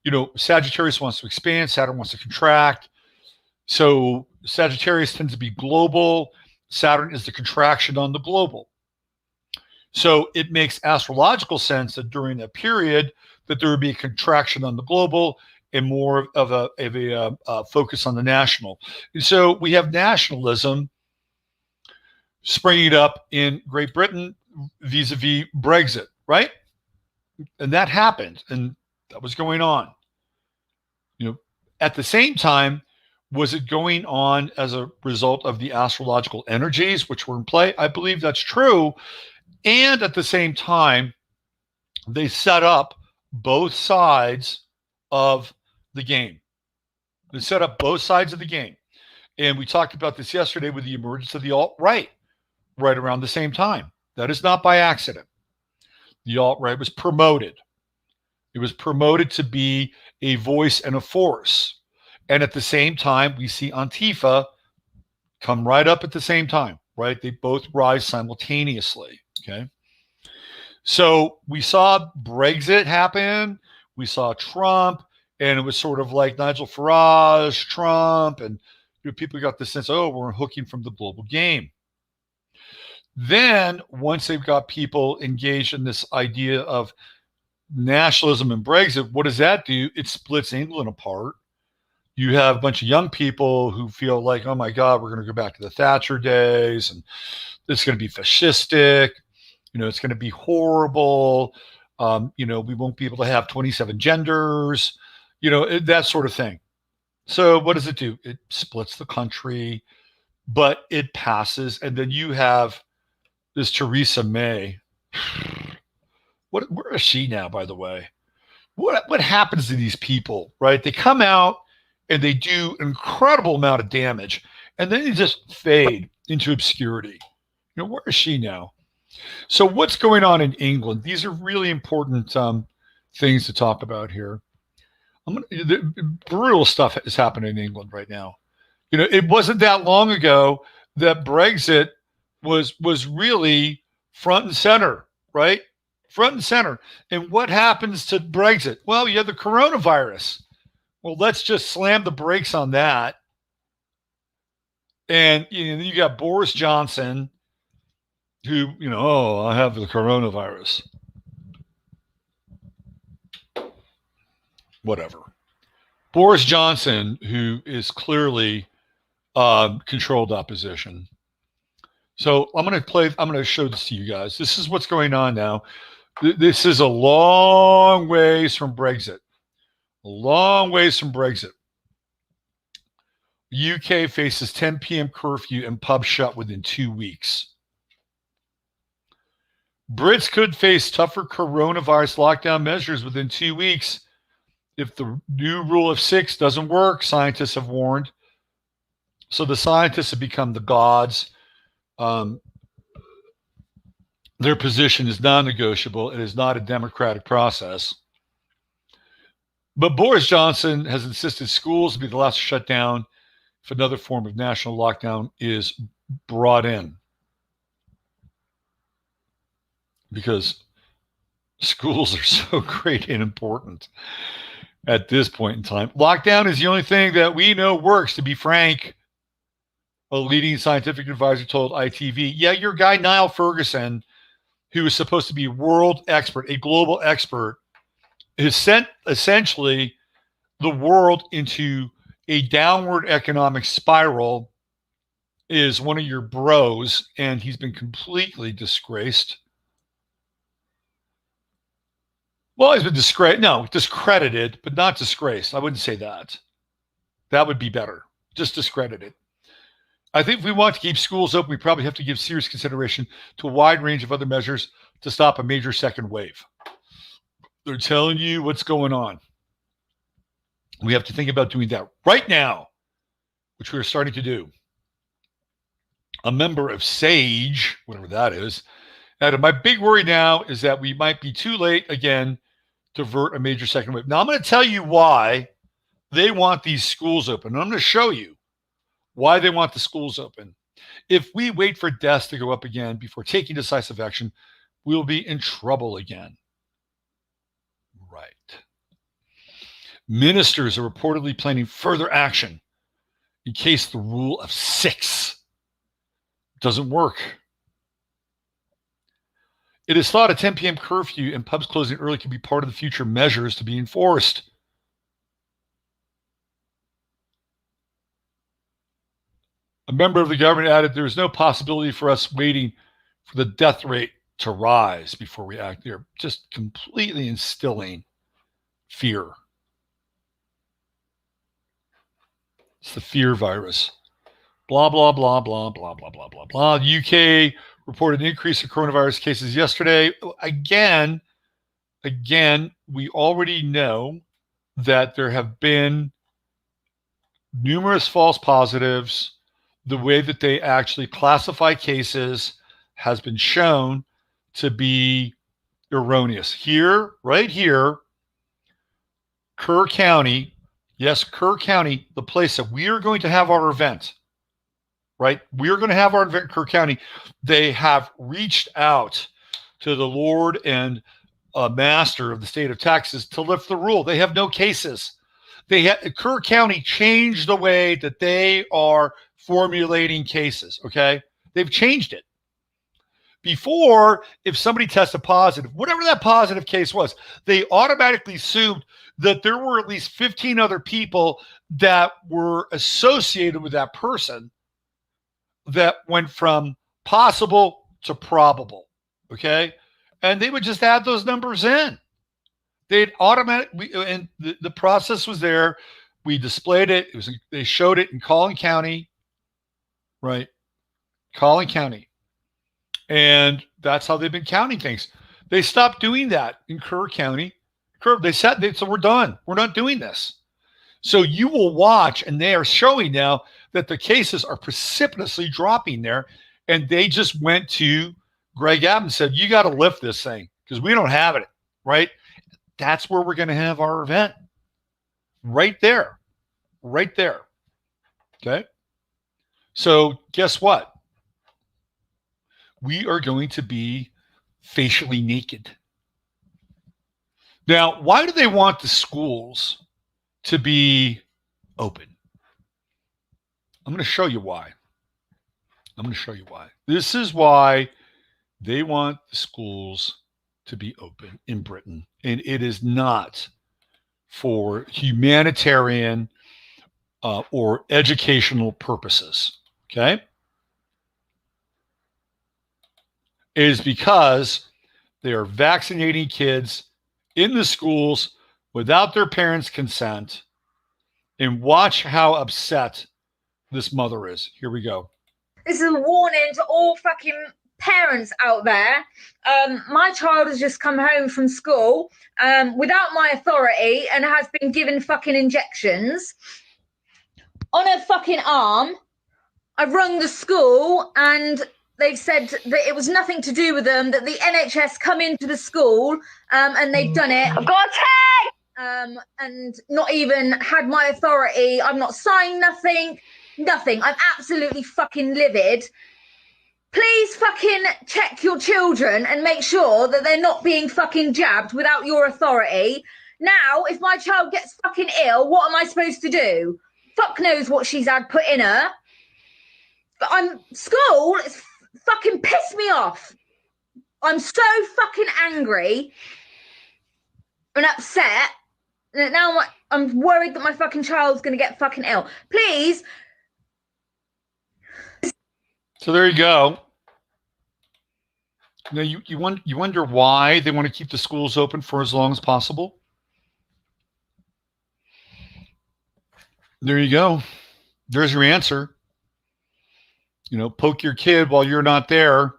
you know, Sagittarius wants to expand, Saturn wants to contract. So Sagittarius tends to be global. Saturn is the contraction on the global. So it makes astrological sense that during that period that there would be a contraction on the global and more of a focus on the national. And so we have nationalism springing up in Great Britain vis-a-vis Brexit, right? And that happened, and that was going on. You know, at the same time, was it going on as a result of the astrological energies which were in play? I believe that's true. And at the same time, they set up both sides of the game. They set up both sides of the game. And we talked about this yesterday with the emergence of the alt-right right around the same time. That is not by accident. The alt-right was promoted. It was promoted to be a voice and a force. And at the same time, we see Antifa come right up at the same time, right? They both rise simultaneously, okay? So we saw Brexit happen. We saw Trump, and it was sort of like Nigel Farage, Trump, and you know, people got the sense, oh, we're hooking from the global game. Then once they've got people engaged in this idea of nationalism and Brexit, what does that do? It splits England apart. You have a bunch of young people who feel like, oh my God, we're going to go back to the Thatcher days, and it's going to be fascistic. You know, it's going to be horrible. You know, we won't be able to have 27 genders, you know, that sort of thing. So what does it do? It splits the country, but it passes. And then you have this Theresa May. Where is she now, by the way? What happens to these people, right? They come out and they do an incredible amount of damage, and then they just fade into obscurity. You know, where is she now? So what's going on in England? These are really important things to talk about here. Brutal stuff is happening in England right now. You know, it wasn't that long ago that Brexit was really front and center, right? front and center. And what happens to Brexit? Well, you have the coronavirus. Well, let's just slam the brakes on that. And you got Boris Johnson, who, I have the coronavirus. Whatever. Boris Johnson, who is clearly controlled opposition. So I'm going to show this to you guys. This is what's going on now. This is a long ways from Brexit. A long ways from Brexit. UK faces 10 p.m. curfew and pubs shut within 2 weeks. Brits could face tougher coronavirus lockdown measures within 2 weeks if the new rule of 6 doesn't work, scientists have warned. So the scientists have become the gods. Their position is non-negotiable. It is not a democratic process. But Boris Johnson has insisted schools will be the last to shut down if another form of national lockdown is brought in. Because schools are so great and important at this point in time. Lockdown is the only thing that we know works, to be frank. A leading scientific advisor told ITV, yeah, your guy Niall Ferguson, who is supposed to be a world expert, a global expert, has sent essentially the world into a downward economic spiral, is one of your bros, and he's been completely disgraced. Well, he's been discredited, but not disgraced. I wouldn't say that. That would be better. Just discredited. I think if we want to keep schools open, we probably have to give serious consideration to a wide range of other measures to stop a major second wave. They're telling you what's going on. We have to think about doing that right now, which we're starting to do. A member of SAGE, whatever that is, and my big worry now is that we might be too late again to avert a major second wave. Now, I'm going to tell you why they want these schools open. And I'm going to show you why they want the schools open. If we wait for deaths to go up again before taking decisive action, we'll be in trouble again. Right. Ministers are reportedly planning further action in case the rule of 6 doesn't work. It is thought a 10 p.m. curfew and pubs closing early could be part of the future measures to be enforced. A member of the government added, there is no possibility for us waiting for the death rate to rise before we act. They're just completely instilling fear. It's the fear virus. Blah, blah, blah, blah, blah, blah, blah, blah, blah. The UK reported an increase in coronavirus cases yesterday. Again, we already know that there have been numerous false positives. The way that they actually classify cases has been shown to be erroneous. Here, right here, Kerr County, yes, Kerr County, the place that we are going to have our event, right? We are going to have our event in Kerr County. They have reached out to the Lord and Master of the state of Texas to lift the rule. They have no cases. Kerr County changed the way that they are formulating cases, okay? They've changed it. Before, if somebody tested positive, whatever that positive case was, they automatically assumed that there were at least 15 other people that were associated with that person that went from possible to probable, okay? And they would just add those numbers in. They'd automatically, and the process was there. We displayed it. They showed it in Collin County, right? Collin County. And that's how they've been counting things. They stopped doing that in Kerr County. They said, so we're done. We're not doing this. So you will watch, and they are showing now that the cases are precipitously dropping there. And they just went to Greg Abbott and said, you got to lift this thing because we don't have it, right? That's where we're going to have our event. Right there. Right there. Okay? So guess what? We are going to be facially naked. Now, why do they want the schools to be open? I'm going to show you why. This is why they want the schools to be open in Britain. And it is not for humanitarian or educational purposes. Okay? It is because they are vaccinating kids in the schools without their parents' consent. And watch how upset this mother is. Here we go. This is a warning to all fucking parents out there. My child has just come home from school without my authority and has been given fucking injections on her fucking arm. I've rung the school and they've said that it was nothing to do with them, that the NHS come into the school and they've done it. I've got a tag! And not even had my authority. I've not signed nothing. I'm absolutely fucking livid. Please fucking check your children and make sure that they're not being fucking jabbed without your authority. Now, if my child gets fucking ill, what am I supposed to do? Fuck knows what she's had put in her. But school, it's fucking pissed me off. I'm so fucking angry and upset. And now I'm worried that my fucking child's going to get fucking ill. Please. So there you go. Now you wonder why they want to keep the schools open for as long as possible. There you go. There's your answer. Poke your kid while you're not there.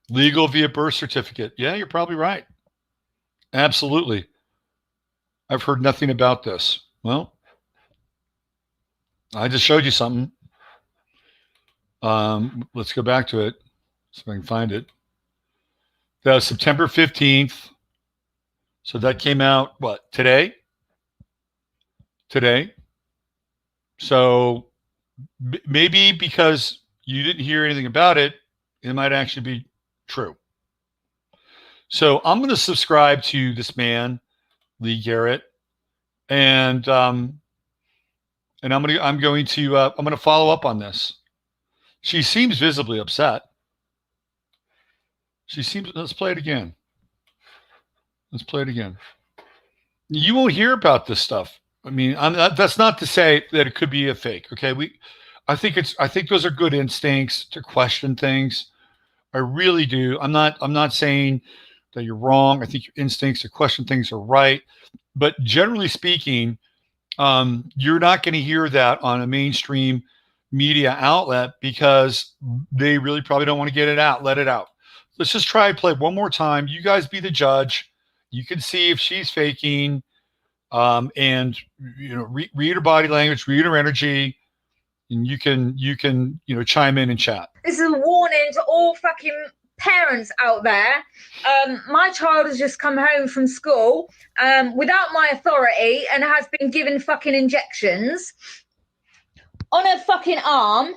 Legal via birth certificate. Yeah, you're probably right. Absolutely. I've heard nothing about this. Well, I just showed you something. Let's go back to it so I can find it. That was September 15th. So that came out, what, today? Today. So maybe because you didn't hear anything about it, it might actually be true. So I'm going to subscribe to this man, Lee Garrett, and I'm going to follow up on this. She seems visibly upset. Let's play it again. You won't hear about this stuff. I mean, that's not to say that it could be a fake. Okay, I think those are good instincts to question things. I really do. I'm not saying that you're wrong. I think your instincts to question things are right. But generally speaking, you're not going to hear that on a mainstream media outlet because they really probably don't want to get it out. Let it out. Let's just try and play one more time. You guys be the judge. You can see if she's faking, and read her body language, read her energy, and you can chime in and chat. This is a warning to all fucking parents out there. My child has just come home from school without my authority and has been given fucking injections on her fucking arm.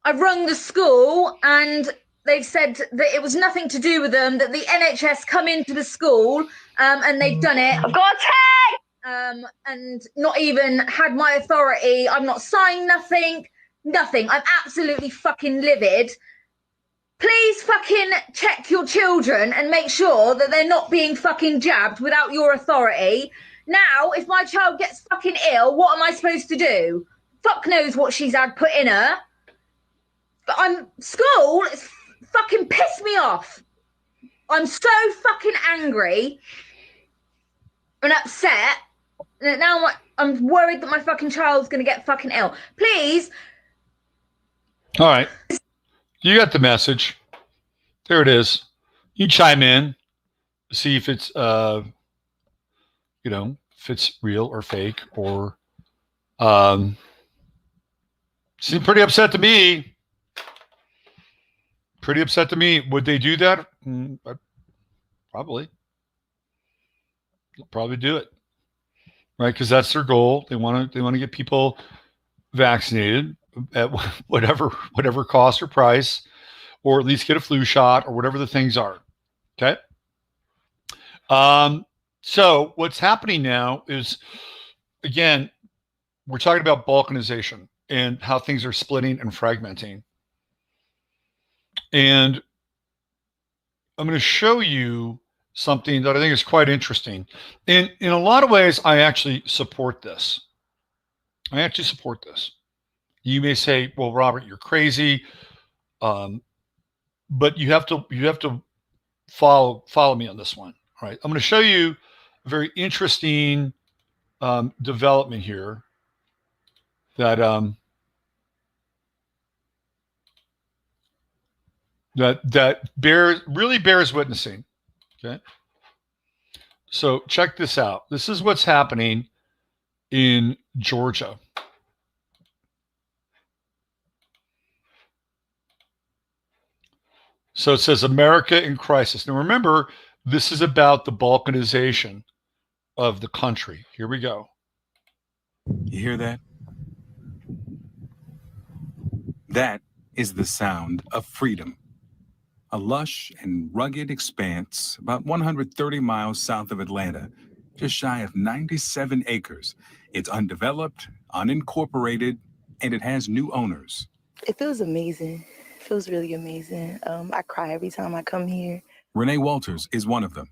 I've rung the school and they've said that it was nothing to do with them, that the NHS come into the school and they've done it. I've got a tag! And not even had my authority. I've not signed nothing. I'm absolutely fucking livid. Please fucking check your children and make sure that they're not being fucking jabbed without your authority. Now, if my child gets fucking ill, what am I supposed to do? Fuck knows what she's had put in her. But school, it's fucking pissed me off. I'm so fucking angry and upset. And now I'm worried that my fucking child's going to get fucking ill. Please. All right. You got the message. There it is. You chime in, see if it's, if it's real or fake or, seemed pretty upset to me. Would they do that? Probably. They'll probably do it. Right? Because that's their goal. They want to get people vaccinated at whatever cost or price, or at least get a flu shot or whatever the things are. Okay. So what's happening now is, again, we're talking about balkanization and how things are splitting and fragmenting. And I'm going to show you something that I think is quite interesting. And in a lot of ways, I actually support this. You may say, well, Robert, you're crazy. But you have to follow me on this one. All right. I'm going to show you a very interesting development here that really bears witnessing. Okay. So check this out. This is what's happening in Georgia. So it says America in crisis. Now remember, this is about the balkanization of the country. Here we go. You hear that? That is the sound of freedom. A lush and rugged expanse about 130 miles south of Atlanta, just shy of 97 acres. It's undeveloped, unincorporated, and it has new owners. It feels amazing. It feels really amazing. I cry every time I come here. Renee Walters is one of them.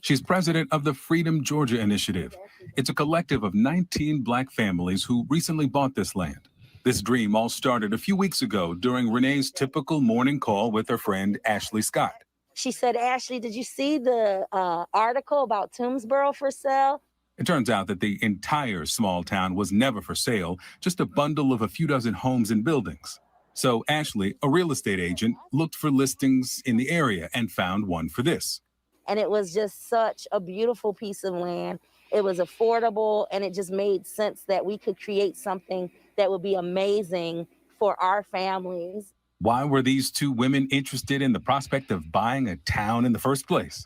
She's president of the Freedom Georgia Initiative. It's a collective of 19 Black families who recently bought this land. This dream all started a few weeks ago during Renee's typical morning call with her friend Ashley Scott. She said, Ashley, did you see the article about Toomsboro for sale? It turns out that the entire small town was never for sale, just a bundle of a few dozen homes and buildings. So Ashley, a real estate agent, looked for listings in the area and found one for this. And it was just such a beautiful piece of land. It was affordable, and it just made sense that we could create something that would be amazing for our families. Why were these two women interested in the prospect of buying a town in the first place?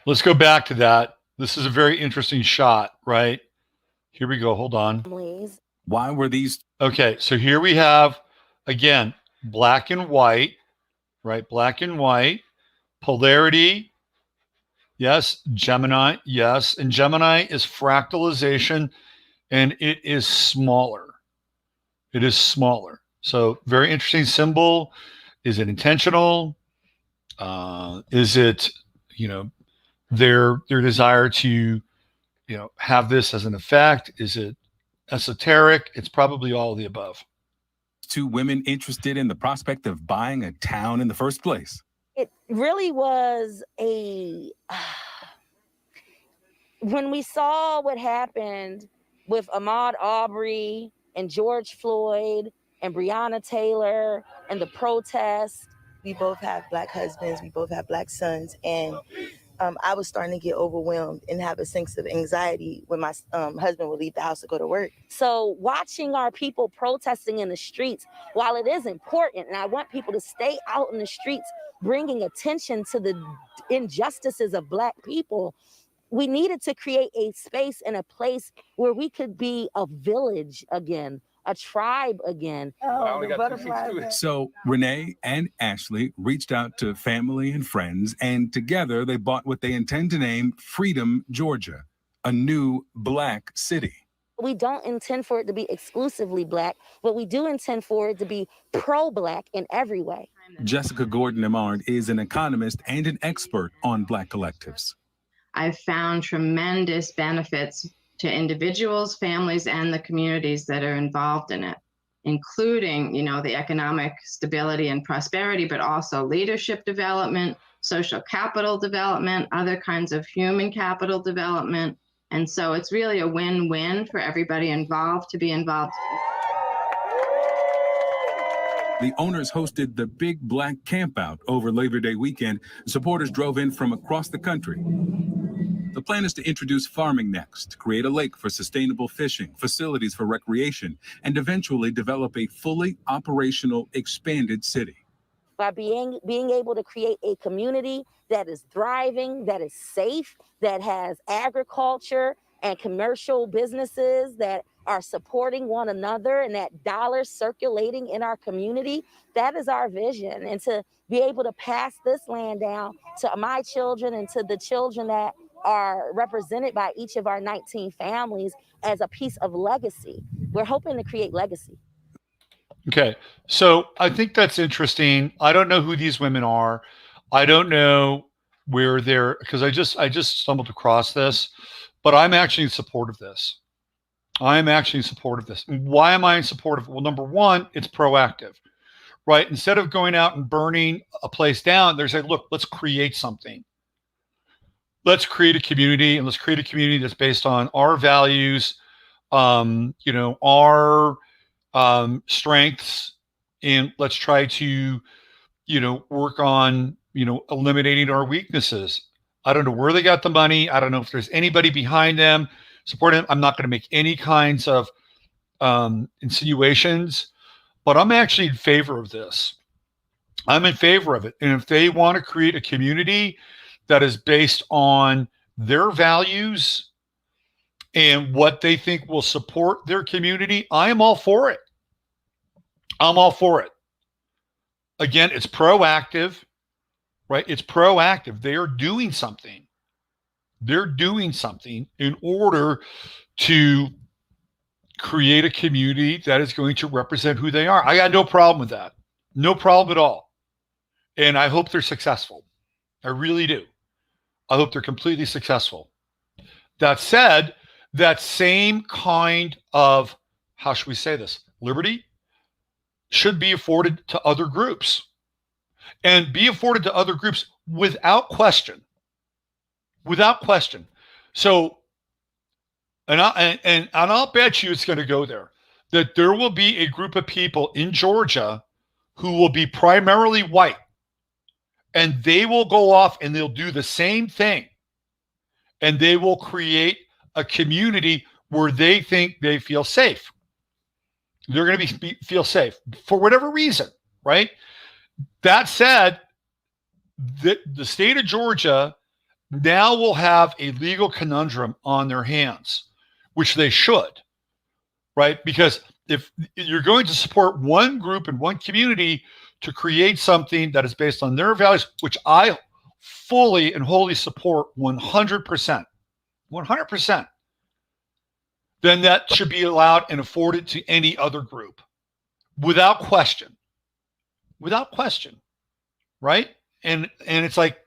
Let's go back to that. This is a very interesting shot, right? Here we go. Hold on. Why were these? Okay, so here we have, again, black and white, right? Black and white. Polarity, yes. Gemini, yes. And Gemini is fractalization, and it is smaller. It is smaller. So very interesting symbol. Is it intentional? Is it, their desire to, have this as an effect? Is it esoteric? It's probably all of the above. Two women interested in the prospect of buying a town in the first place. It really was when we saw what happened with Ahmaud Arbery and George Floyd and Breonna Taylor and the protests. We both have Black husbands, we both have Black sons, and I was starting to get overwhelmed and have a sense of anxiety when my husband would leave the house to go to work. So watching our people protesting in the streets, while it is important, and I want people to stay out in the streets, bringing attention to the injustices of Black people, we needed to create a space and a place where we could be a village again, a tribe again. So Renee and Ashley reached out to family and friends, and together they bought what they intend to name Freedom Georgia, a new Black city. We don't intend for it to be exclusively Black, but we do intend for it to be pro-Black in every way. Jessica Gordon-Amard is an economist and an expert on Black collectives. I've found tremendous benefits to individuals, families, and the communities that are involved in it, including, the economic stability and prosperity, but also leadership development, social capital development, other kinds of human capital development. And so it's really a win-win for everybody involved to be involved. The owners hosted the Big Black Campout over Labor Day weekend. Supporters drove in from across the country. The plan is to introduce farming next, create a lake for sustainable fishing, facilities for recreation, and eventually develop a fully operational, expanded city. By being able to create a community that is thriving, that is safe, that has agriculture and commercial businesses that are supporting one another and that dollar circulating in our community, that is our vision. And to be able to pass this land down to my children and to the children that are represented by each of our 19 families as a piece of legacy. We're hoping to create legacy. Okay. So I think that's interesting. I don't know who these women are. I don't know where they're, because I just stumbled across this, but I'm actually in support of this. I'm actually in support of this. Why am I in support of it? Well, number one, it's proactive, right? Instead of going out and burning a place down, they're saying, look, let's create something. Let's create a community, and let's create a community that's based on our values, our strengths, and let's try to, work on, eliminating our weaknesses. I don't know where they got the money. I don't know if there's anybody behind them supporting them. I'm not going to make any kinds of insinuations, but I'm actually in favor of this. I'm in favor of it. And if they want to create a community that is based on their values and what they think will support their community, I am all for it. I'm all for it. Again, it's proactive, right? It's proactive. They are doing something. They're doing something in order to create a community that is going to represent who they are. I got no problem with that. No problem at all. And I hope they're successful. I really do. I hope they're completely successful. That said, that same kind of, how should we say this, liberty should be afforded to other groups, and be afforded to other groups without question. Without question. So, and I'll bet you it's going to go there, that there will be a group of people in Georgia who will be primarily white, and they will go off and they'll do the same thing, and they will create a community where they think they feel safe. They're going to feel safe for whatever reason, right? That said, the state of Georgia now will have a legal conundrum on their hands, which they should, right? Because if you're going to support one group and one community to create something that is based on their values, which I fully and wholly support 100%, 100%, then that should be allowed and afforded to any other group without question. Without question, right? And it's like,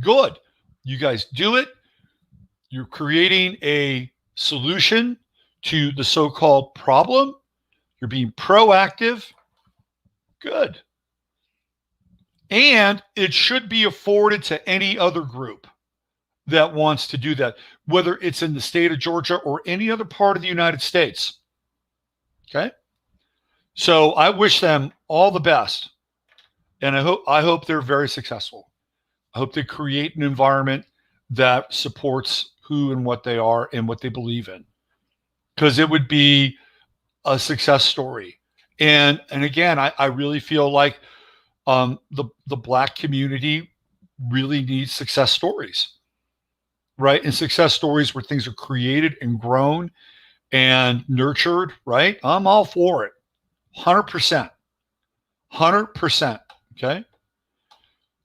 good. You guys do it. You're creating a solution to the so-called problem. You're being proactive. Good. And it should be afforded to any other group that wants to do that, whether it's in the state of Georgia or any other part of the United States. Okay? So I wish them all the best. And I hope they're very successful. I hope they create an environment that supports who and what they are and what they believe in, because it would be a success story. And again, I really feel like the Black community really needs success stories, right? And success stories where things are created and grown and nurtured, right? I'm all for it. 100%. 100%. Okay.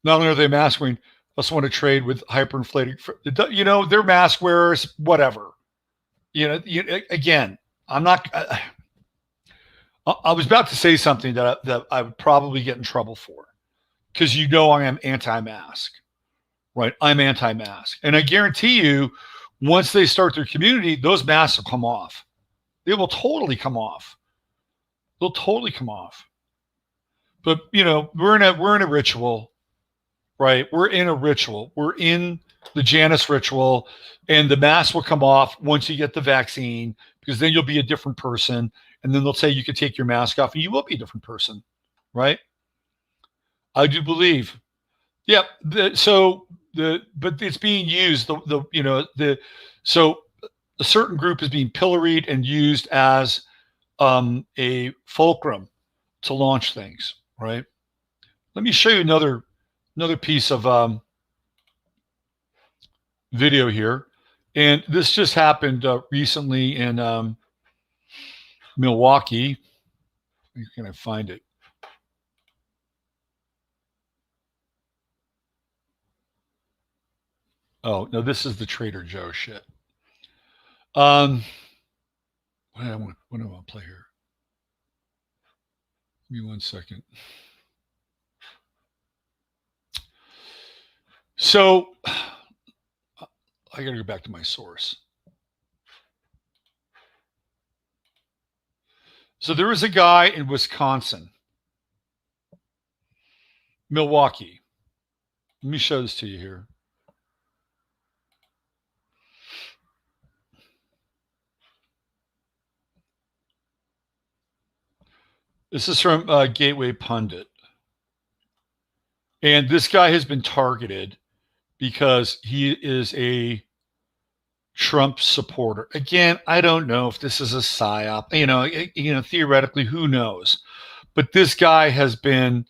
Not only are they mask wearing, let's want to trade with hyperinflating. They're mask wearers, whatever. Again, I'm not. I was about to say something that I would probably get in trouble for, because I am anti-mask, right? I'm anti-mask, and I guarantee you, once they start their community, those masks will come off. They will totally come off. They'll totally come off. But we're in a ritual, right? We're in a ritual. We're in the Janus ritual, and the mask will come off once you get the vaccine, because then you'll be a different person, and then they'll say you can take your mask off, and you will be a different person, right? I do believe, yeah. But it's being used. So a certain group is being pilloried and used as a fulcrum to launch things. Right. Let me show you another piece of video here, and this just happened recently in Milwaukee. Where can I find it? Oh, no, this is the Trader Joe shit. What do I want to play here? Give me 1 second. So I got to go back to my source. So there was a guy in Wisconsin, Milwaukee. Let me show this to you here. This is from Gateway Pundit. And this guy has been targeted because he is a Trump supporter. Again, I don't know if this is a psyop. Theoretically, who knows? But this guy has been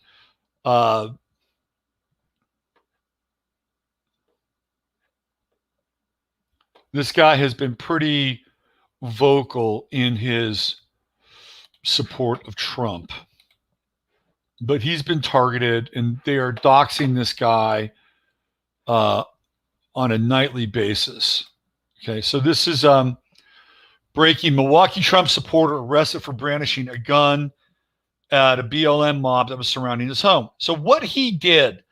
pretty vocal in his support of Trump. But he's been targeted, and they are doxing this guy on a nightly basis. Okay, so this is breaking. Milwaukee Trump supporter arrested for brandishing a gun at a BLM mob that was surrounding his home. So what he did,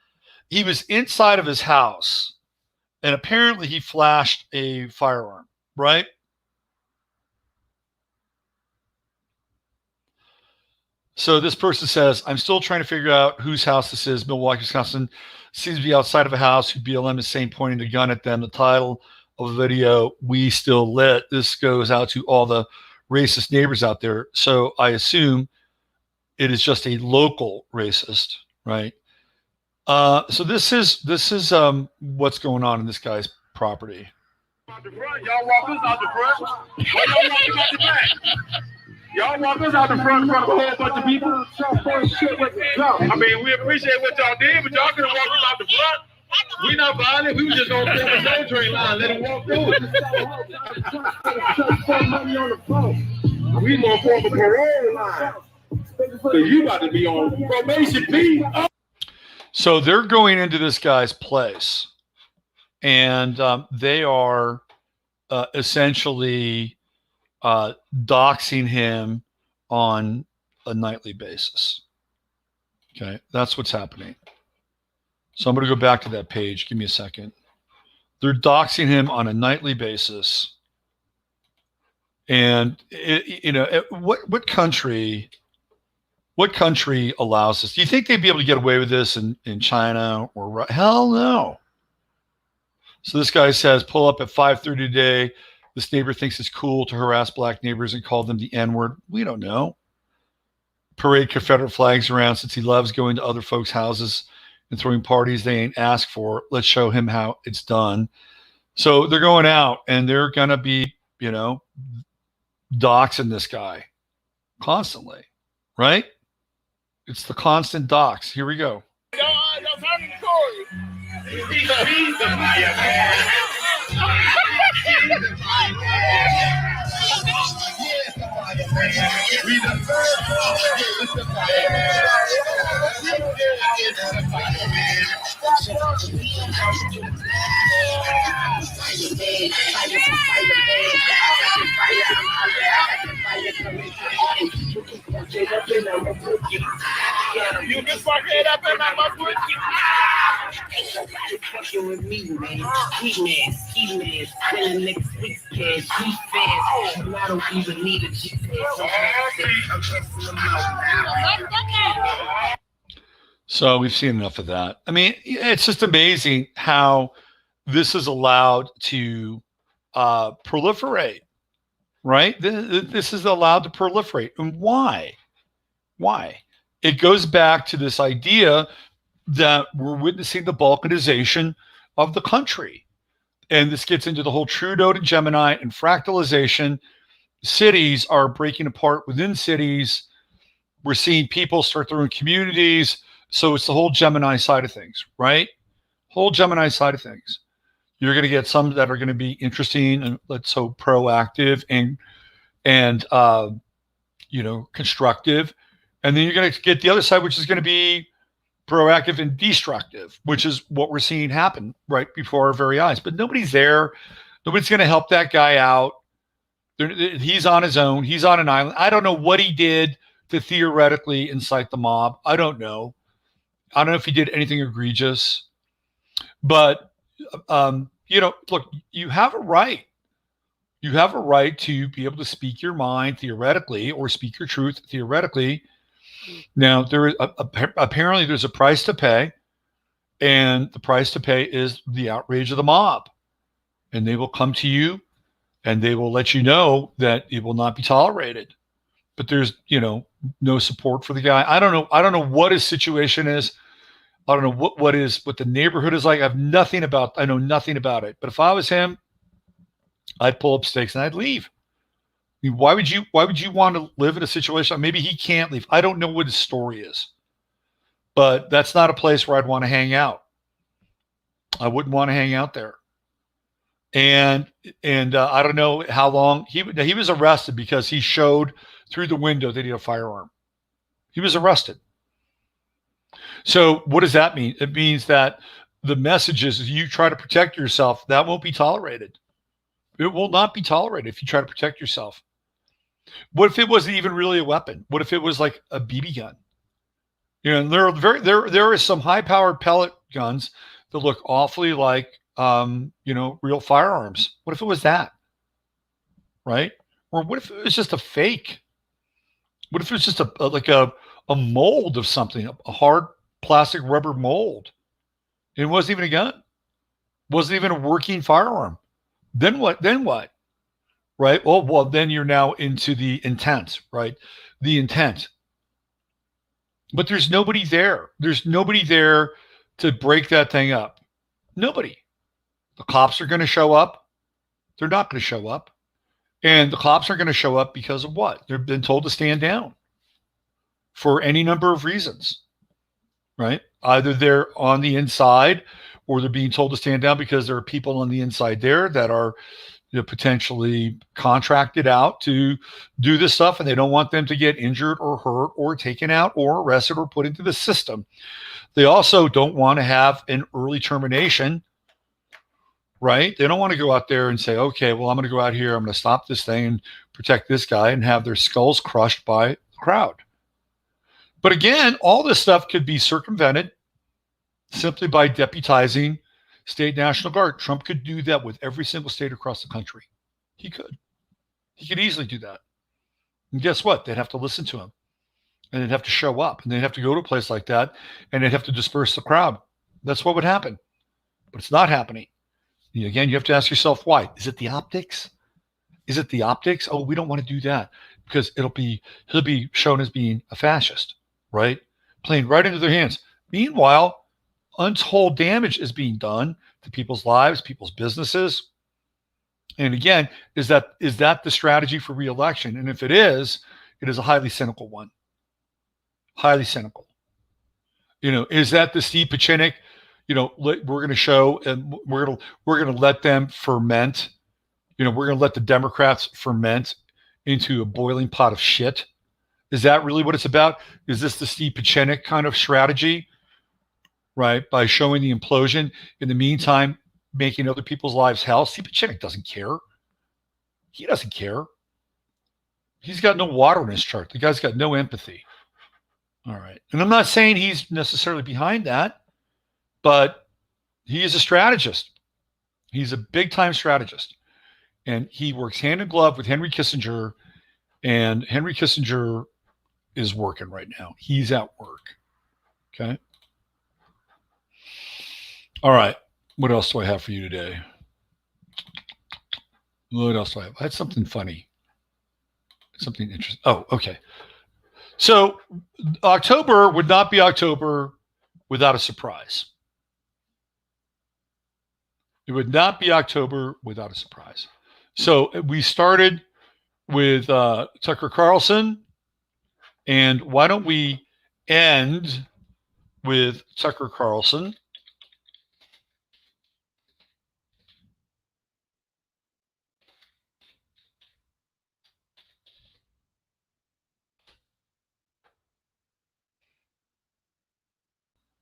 he was inside of his house, and apparently he flashed a firearm, right? So this person says, I'm still trying to figure out whose house this is. Milwaukee, Wisconsin. Seems to be outside of a house who BLM is saying, pointing the gun at them. The title of the video, We Still Lit. This goes out to all the racist neighbors out there. So I assume it is just a local racist, right? So this is what's going on in this guy's property. Y'all walk us out the front. Y'all walk us out the back. Y'all walk us out the front in front of a whole bunch of people. I mean, we appreciate what y'all did, but y'all could have walked us out the front. We not violent. We was just gonna pull the soul train line, let them walk through it. We gonna form a parole line. So you got to be on probation, P. So they're going into this guy's place, and they are essentially doxing him on a nightly basis. Okay, that's what's happening. So I'm going to go back to that page. Give me a second. They're doxing him on a nightly basis. And what country allows this? Do you think they'd be able to get away with this in China or hell no? So this guy says, pull up at 5:30 today. This neighbor thinks it's cool to harass black neighbors and call them the N-word. We don't know. Parade Confederate flags around since he loves going to other folks' houses and throwing parties they ain't asked for. Let's show him how it's done. So they're going out and they're going to be, doxing this guy constantly, right? It's the constant dox. Here we go. You just fuck it up and I'm up with you. Fucking with me, man. Ski man. Spending next week's cash. He fast. And I don't even need a GPS. So we've seen enough of that. I mean, it's just amazing how this is allowed to proliferate, right? This is allowed to proliferate. And why? Why? It goes back to this idea that we're witnessing the Balkanization of the country. And this gets into the whole Trudeau to Gemini and fractalization. Cities are breaking apart within cities. We're seeing people start their own communities. So it's the whole Gemini side of things, right? Whole Gemini side of things. You're going to get some that are going to be interesting and let's hope proactive and constructive. And then you're going to get the other side, which is going to be proactive and destructive, which is what we're seeing happen right before our very eyes. But nobody's there. Nobody's going to help that guy out. He's on his own. He's on an island. I don't know what he did to theoretically incite the mob. I don't know. I don't know if he did anything egregious. But, look, you have a right. You have a right to be able to speak your mind theoretically or speak your truth theoretically. Now, there is apparently there's a price to pay, and the price to pay is the outrage of the mob. And they will come to you, and they will let you know that it will not be tolerated. But there's, no support for the guy. I don't know what his situation is. I don't know what the neighborhood is like. I know nothing about it. But if I was him, I'd pull up stakes and I'd leave. I mean, why would you want to live in a situation? Maybe he can't leave. I don't know what his story is, but that's not a place where I'd want to hang out. I wouldn't want to hang out there. And I don't know how long he was arrested because he showed through the window that he had a firearm. He was arrested. So what does that mean? It means that the message is you try to protect yourself, that won't be tolerated. It will not be tolerated if you try to protect yourself. What if it wasn't even really a weapon? What if it was like a BB gun? There are some high-powered pellet guns that look awfully like real firearms. What if it was that? Right? Or what if it was just a fake? What if it was just a mold of something, a hard plastic rubber mold? It wasn't even a gun. It wasn't even a working firearm. Then what? Right? Well, then you're now into the intent, right? The intent. But there's nobody there. There's nobody there to break that thing up. Nobody. The cops are going to show up. They're not going to show up. And the cops are going to show up because of what? They've been told to stand down for any number of reasons, right? Either they're on the inside or they're being told to stand down because there are people on the inside there that are potentially contracted out to do this stuff, and they don't want them to get injured or hurt or taken out or arrested or put into the system. They also don't want to have an early termination, right? They don't want to go out there and say, okay, well, I'm going to go out here, I'm going to stop this thing and protect this guy and have their skulls crushed by the crowd. But again, all this stuff could be circumvented simply by deputizing state National Guard. Trump could do that with every single state across the country. He could easily do that. And guess what? They'd have to listen to him, and they'd have to show up, and they'd have to go to a place like that, and they'd have to disperse the crowd. That's what would happen. But it's not happening. And again, you have to ask yourself, why? Is it the optics? Is it the optics? Oh, we don't want to do that because he'll be shown as being a fascist, right? Playing right into their hands. Meanwhile, untold damage is being done to people's lives, people's businesses. And again, is that the strategy for re-election? And if it is a highly cynical one. Highly cynical. Is that the Steve Pieczenik? We're going to show, and we're going to let them ferment. We're going to let the Democrats ferment into a boiling pot of shit. Is that really what it's about? Is this the Steve Pieczenik kind of strategy? Right, by showing the implosion, in the meantime, making other people's lives hell. Steve Pieczenik doesn't care. He doesn't care. He's got no water in his chart. The guy's got no empathy. All right. And I'm not saying he's necessarily behind that, but he is a strategist. He's a big-time strategist. And he works hand in glove with Henry Kissinger, and Henry Kissinger is working right now. He's at work. Okay? All right. What else do I have for you today? What else do I have? I had something funny. Something interesting. Oh, okay. So October would not be October without a surprise. It would not be October without a surprise. So we started with Tucker Carlson. And why don't we end with Tucker Carlson?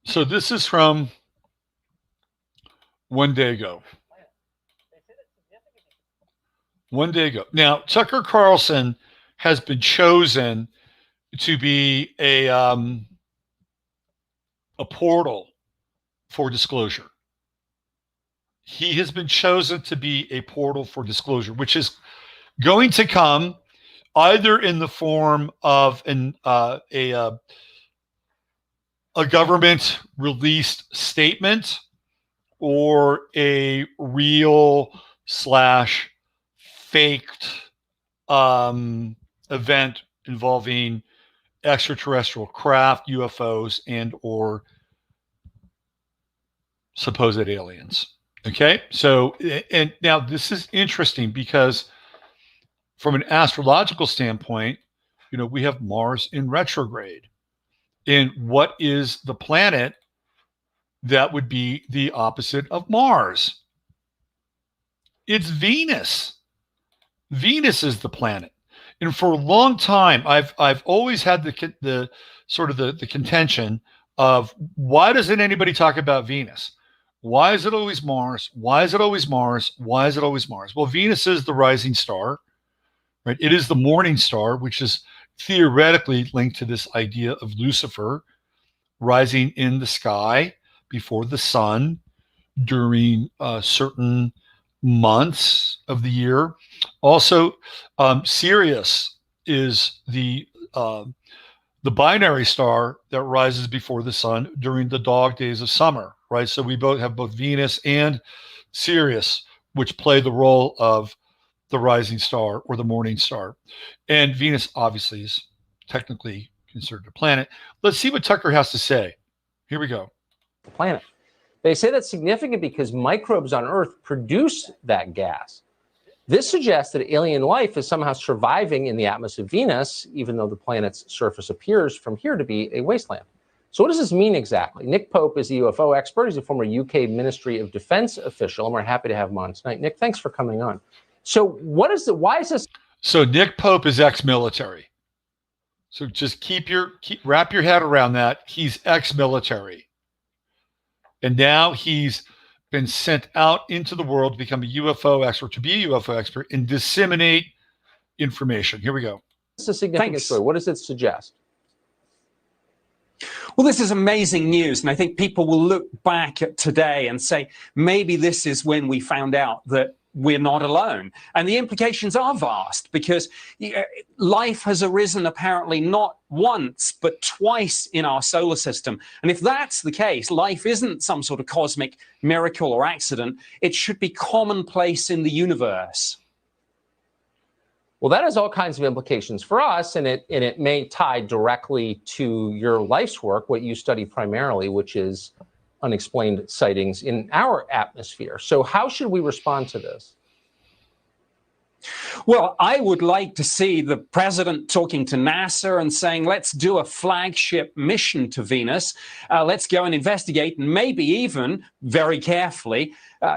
So this is from one day ago. One day ago. Now, Tucker Carlson has been chosen to be a portal for disclosure. He has been chosen to be a portal for disclosure, which is going to come either in the form of a government released statement or a real / faked event involving extraterrestrial craft, UFOs, and or supposed aliens. Okay, so, and now this is interesting because from an astrological standpoint, we have Mars in retrograde. And what is the planet that would be the opposite of Mars? It's Venus. Venus is the planet. And for a long time, I've always had the sort of the contention of, why doesn't anybody talk about Venus? Why is it always Mars? Why is it always Mars? Why is it always Mars? Well, Venus is the rising star, right? It is the morning star, which is theoretically linked to this idea of Lucifer rising in the sky before the sun during certain months of the year. Also, Sirius is the binary star that rises before the sun during the dog days of summer, right? So we have both Venus and Sirius, which play the role of the rising star or the morning star. And Venus obviously is technically considered a planet. Let's see what Tucker has to say. Here we go. The planet. They say that's significant because microbes on Earth produce that gas. This suggests that alien life is somehow surviving in the atmosphere of Venus, even though the planet's surface appears from here to be a wasteland. So what does this mean exactly? Nick Pope is a UFO expert. He's a former UK Ministry of Defense official, and we're happy to have him on tonight. Nick, thanks for coming on. So why is this? So Nick Pope is ex-military. So just wrap your head around that. He's ex-military. And now he's been sent out into the world to become a UFO expert, to be a UFO expert and disseminate information. Here we go. It's a significant story. What does it suggest? Well, this is amazing news. And I think people will look back at today and say, maybe this is when we found out that we're not alone. And the implications are vast because life has arisen apparently not once, but twice in our solar system. And if that's the case, life isn't some sort of cosmic miracle or accident. It should be commonplace in the universe. Well, that has all kinds of implications for us, and it may tie directly to your life's work, what you study primarily, which is unexplained sightings in our atmosphere. So how should we respond to this? Well, I would like to see the president talking to NASA and saying, let's do a flagship mission to Venus. Let's go and investigate and maybe even, very carefully,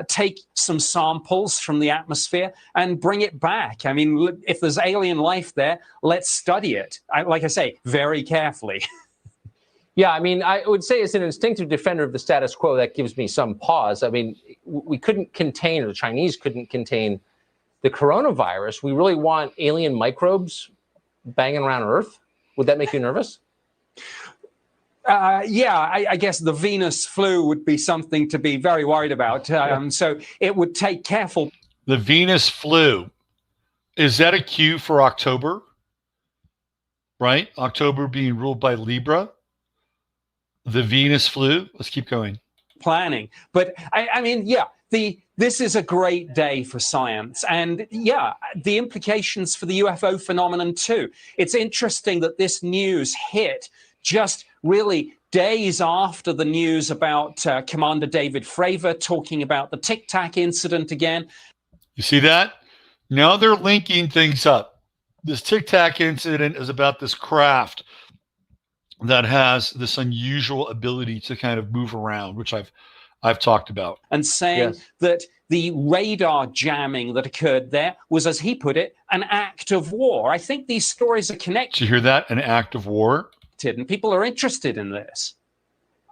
take some samples from the atmosphere and bring it back. I mean, if there's alien life there, let's study it. Like I say, very carefully. Yeah, I mean, I would say as an instinctive defender of the status quo, that gives me some pause. I mean, we couldn't contain, or the Chinese couldn't contain the coronavirus. We really want alien microbes banging around Earth? Would that make you nervous? Yeah, I guess the Venus flu would be something to be very worried about. So it would take careful. The Venus flu, is that a cue for October? Right? October being ruled by Libra? The Venus flu? Let's keep going. Planning. But I mean, yeah, this is a great day for science. And yeah, the implications for the UFO phenomenon too. It's interesting that this news hit just really days after the news about Commander David Fravor talking about the Tic Tac incident again. You see that? Now they're linking things up. This Tic Tac incident is about this craft that has this unusual ability to kind of move around, which I've talked about. And saying that the radar jamming that occurred there was, as he put it, an act of war. I think these stories are connected. Did you hear that? An act of war? And people are interested in this.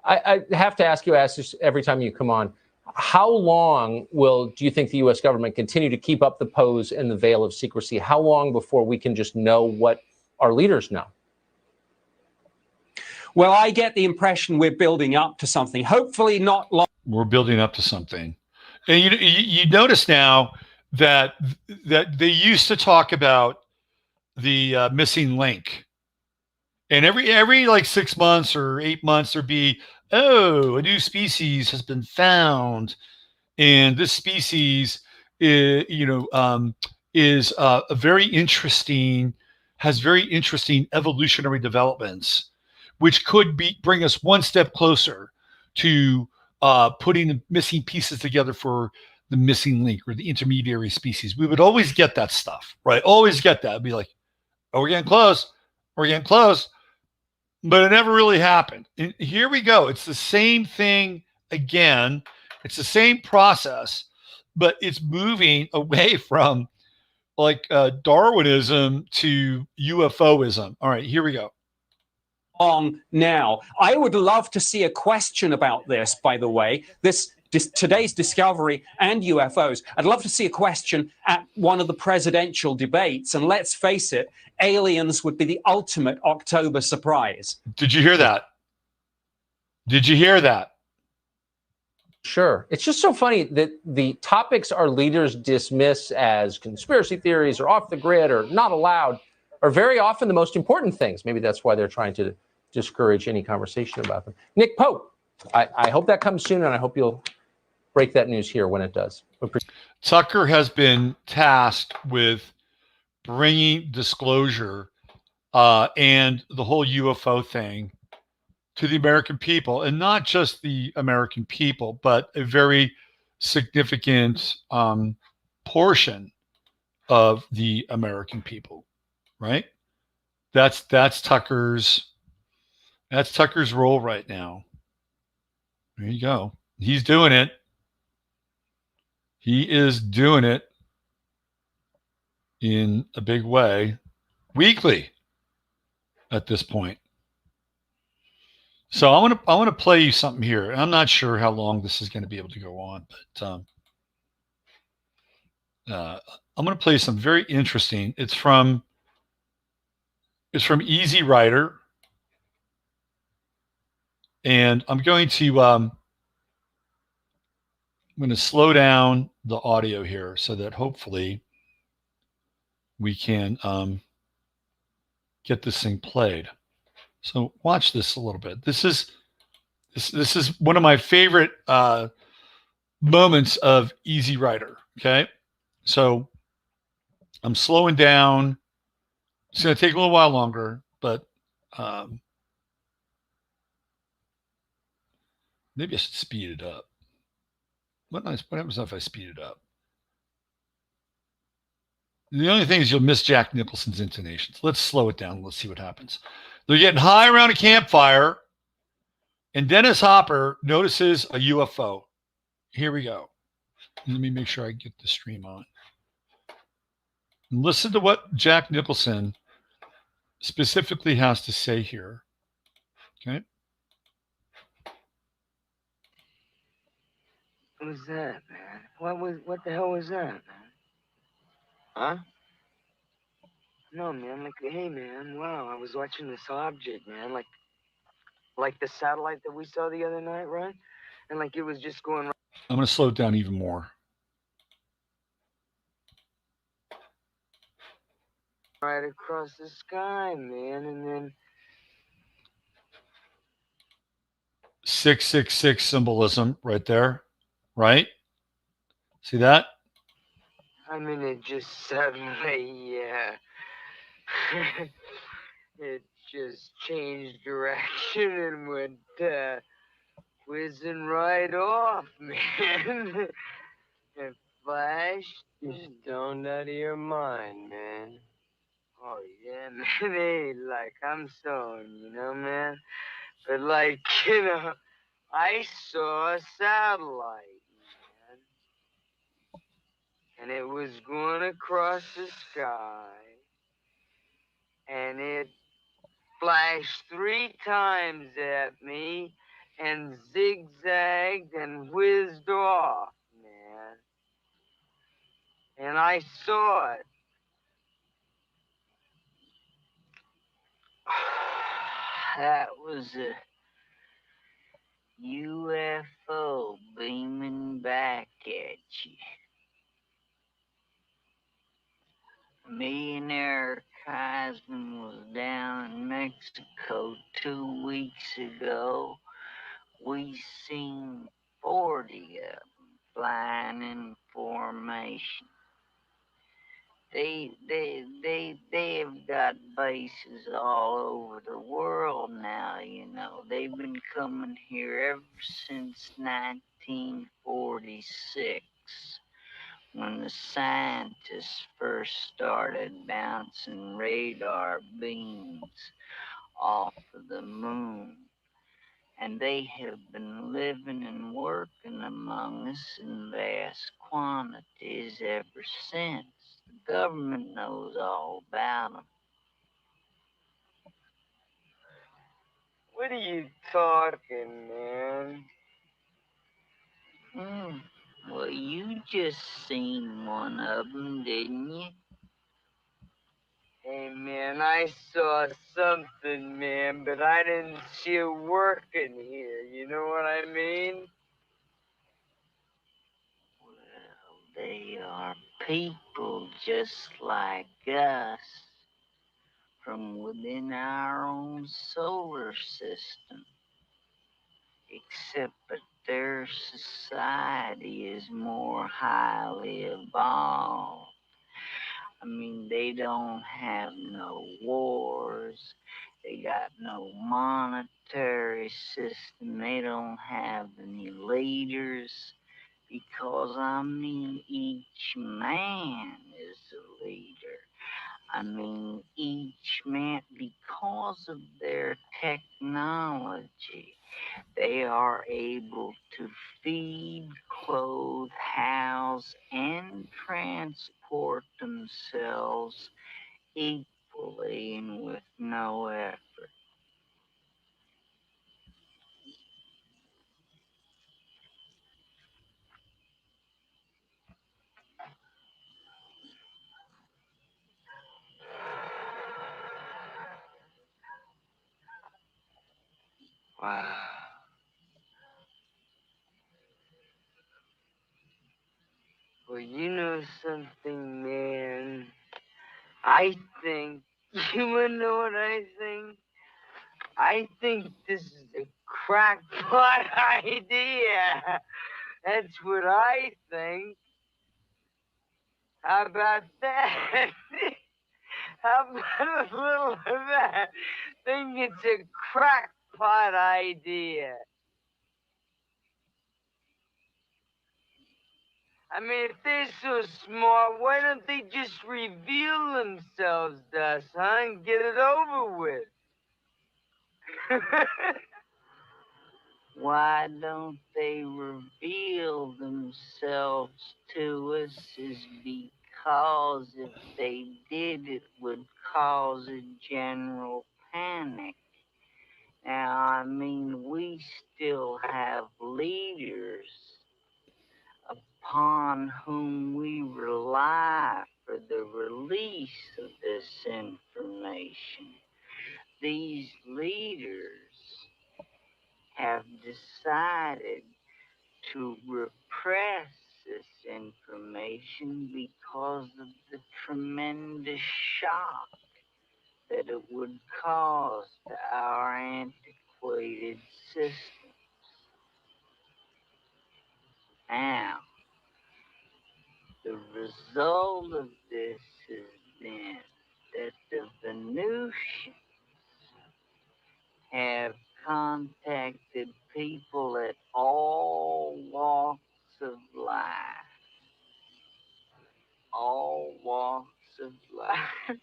I have to ask this every time you come on. How long do you think the U.S. government continue to keep up the pose and the veil of secrecy? How long before we can just know what our leaders know? Well, I get the impression we're building up to something. Hopefully not long. We're building up to something. And you notice now that they used to talk about the missing link. And every like 6 months or 8 months, there'd be, a new species has been found. And this species is a very interesting, has very interesting evolutionary developments, which could bring us one step closer to putting the missing pieces together for the missing link or the intermediary species. We would always get that stuff, right? Always get that. It'd be like, oh, we're getting close. We're getting close. But it never really happened. And here we go. It's the same thing again. It's the same process, but it's moving away from like Darwinism to UFOism. All right, here we go. Now, I would love to see a question about this, by the way, today's discovery and UFOs. I'd love to see a question at one of the presidential debates. And let's face it, aliens would be the ultimate October surprise. Did you hear that? Did you hear that? Sure. It's just so funny that the topics our leaders dismiss as conspiracy theories or off the grid or not allowed are very often the most important things. Maybe that's why they're trying to discourage any conversation about them. Nick Pope, I hope that comes soon, and I hope you'll break that news here when it does. Tucker has been tasked with bringing disclosure and the whole UFO thing to the American people, and not just the American people, but a very significant portion of the American people, right? That's Tucker's role right now. There you go. He's doing it. He is doing it in a big way, weekly at this point. So I want to play you something here. I'm not sure how long this is going to be able to go on, but I'm going to play you something very interesting. It's from Easy Rider, and I'm going to slow down the audio here so that hopefully we can get this thing played. So watch this a little bit. This is one of my favorite moments of Easy Rider. Okay, so I'm slowing down. It's going to take a little while longer, but maybe I should speed it up. What happens if I speed it up? The only thing is you'll miss Jack Nicholson's intonations. Let's slow it down. Let's see what happens. They're getting high around a campfire, and Dennis Hopper notices a UFO. Here we go. Let me make sure I get the stream on. And listen to what Jack Nicholson specifically has to say here. Okay. What was that, man? What the hell was that, man? Huh? No, man, like, hey, man, wow, I was watching this object, man, like the satellite that we saw the other night, right? And like it was just going right. I'm going to slow it down even more. Right across the sky, man, and then 666 symbolism right there, right? See that? I mean, it just suddenly, it just changed direction and went whizzing right off, man. It flashed. You're stoned out of your mind, man. Oh, yeah, man. Hey, like, I'm stoned, you know, man? But, like, you know, I saw a satellite, man. And it was going across the sky. And it flashed 3 times at me. and zigzagged and whizzed off, man. And I saw it. That was a UFO beaming back at you. Me and Eric Eisen was down in Mexico 2 weeks ago. We seen 40 of them flying in formation. They've got bases all over the world now, you know. They've been coming here ever since 1946, when the scientists first started bouncing radar beams off of the moon. And they have been living and working among us in vast quantities ever since. The government knows all about them. What are you talking, man? Well, you just seen one of them, didn't you? Hey, man, I saw something, man, but I didn't see it working here. You know what I mean? Well, they are people just like us from within our own solar system, except that their society is more highly evolved. I mean, they don't have no wars. They got no monetary system. They don't have any leaders. Because, I mean, each man is a leader. I mean, each man, because of their technology, they are able to feed, clothe, house, and transport themselves equally and with no effort. Wow. Well, you know something, man. I think, you wanna know what I think? I think this is a crackpot idea. That's what I think. How about that? How about a little of that? Think it's a crackpot idea. I mean, if they're so smart, why don't they just reveal themselves to us, huh? And get it over with. Why don't they reveal themselves to us is because if they did, it would cause a general panic. Now, I mean, we still have leaders upon whom we rely for the release of this information. These leaders have decided to repress this information because of the tremendous shock that it would cause to our antiquated system. Now, the result of this has been that the Venusians have contacted people at all walks of life. All walks of life.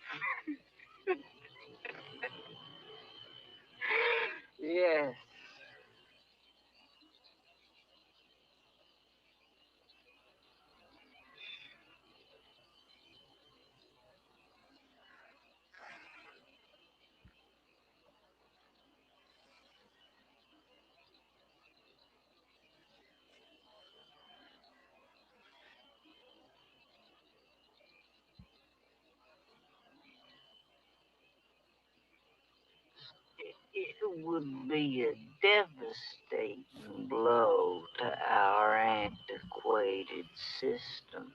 Yes. It would be a devastating blow to our antiquated systems.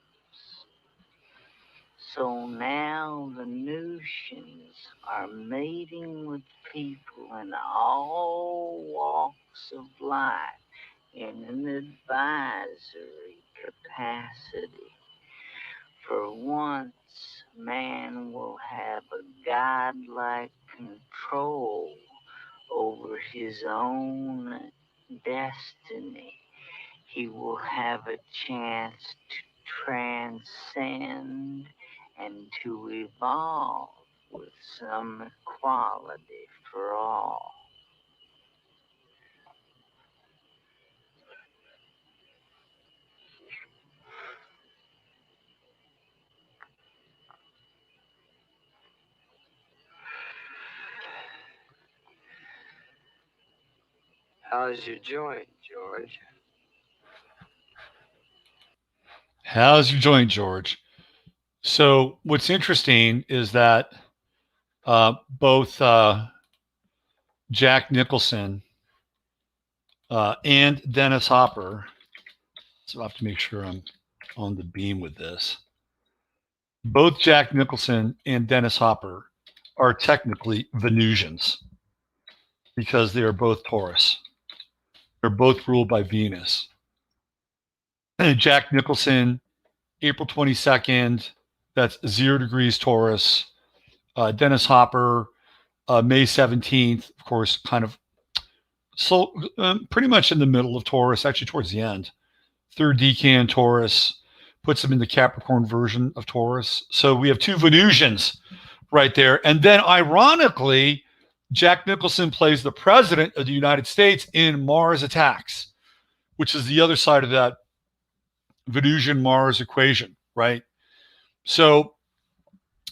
So now the Venusians are meeting with people in all walks of life in an advisory capacity. For once, man will have a godlike control over his own destiny. He will have a chance to transcend and to evolve with some equality for all. How's your joint, George? How's your joint, George? So what's interesting is that both Jack Nicholson and Dennis Hopper, so I have to make sure I'm on the beam with this. Both Jack Nicholson and Dennis Hopper are technically Venusians because they are both Taurus. They're both ruled by Venus. And Jack Nicholson, April 22nd, that's 0 degrees Taurus. Dennis Hopper, May 17th, of course, kind of so pretty much in the middle of Taurus, actually towards the end. 3rd decan Taurus, puts him in the Capricorn version of Taurus. So we have two Venusians right there. And then ironically, Jack Nicholson plays the president of the United States in Mars Attacks, which is the other side of that Venusian-Mars equation, right? So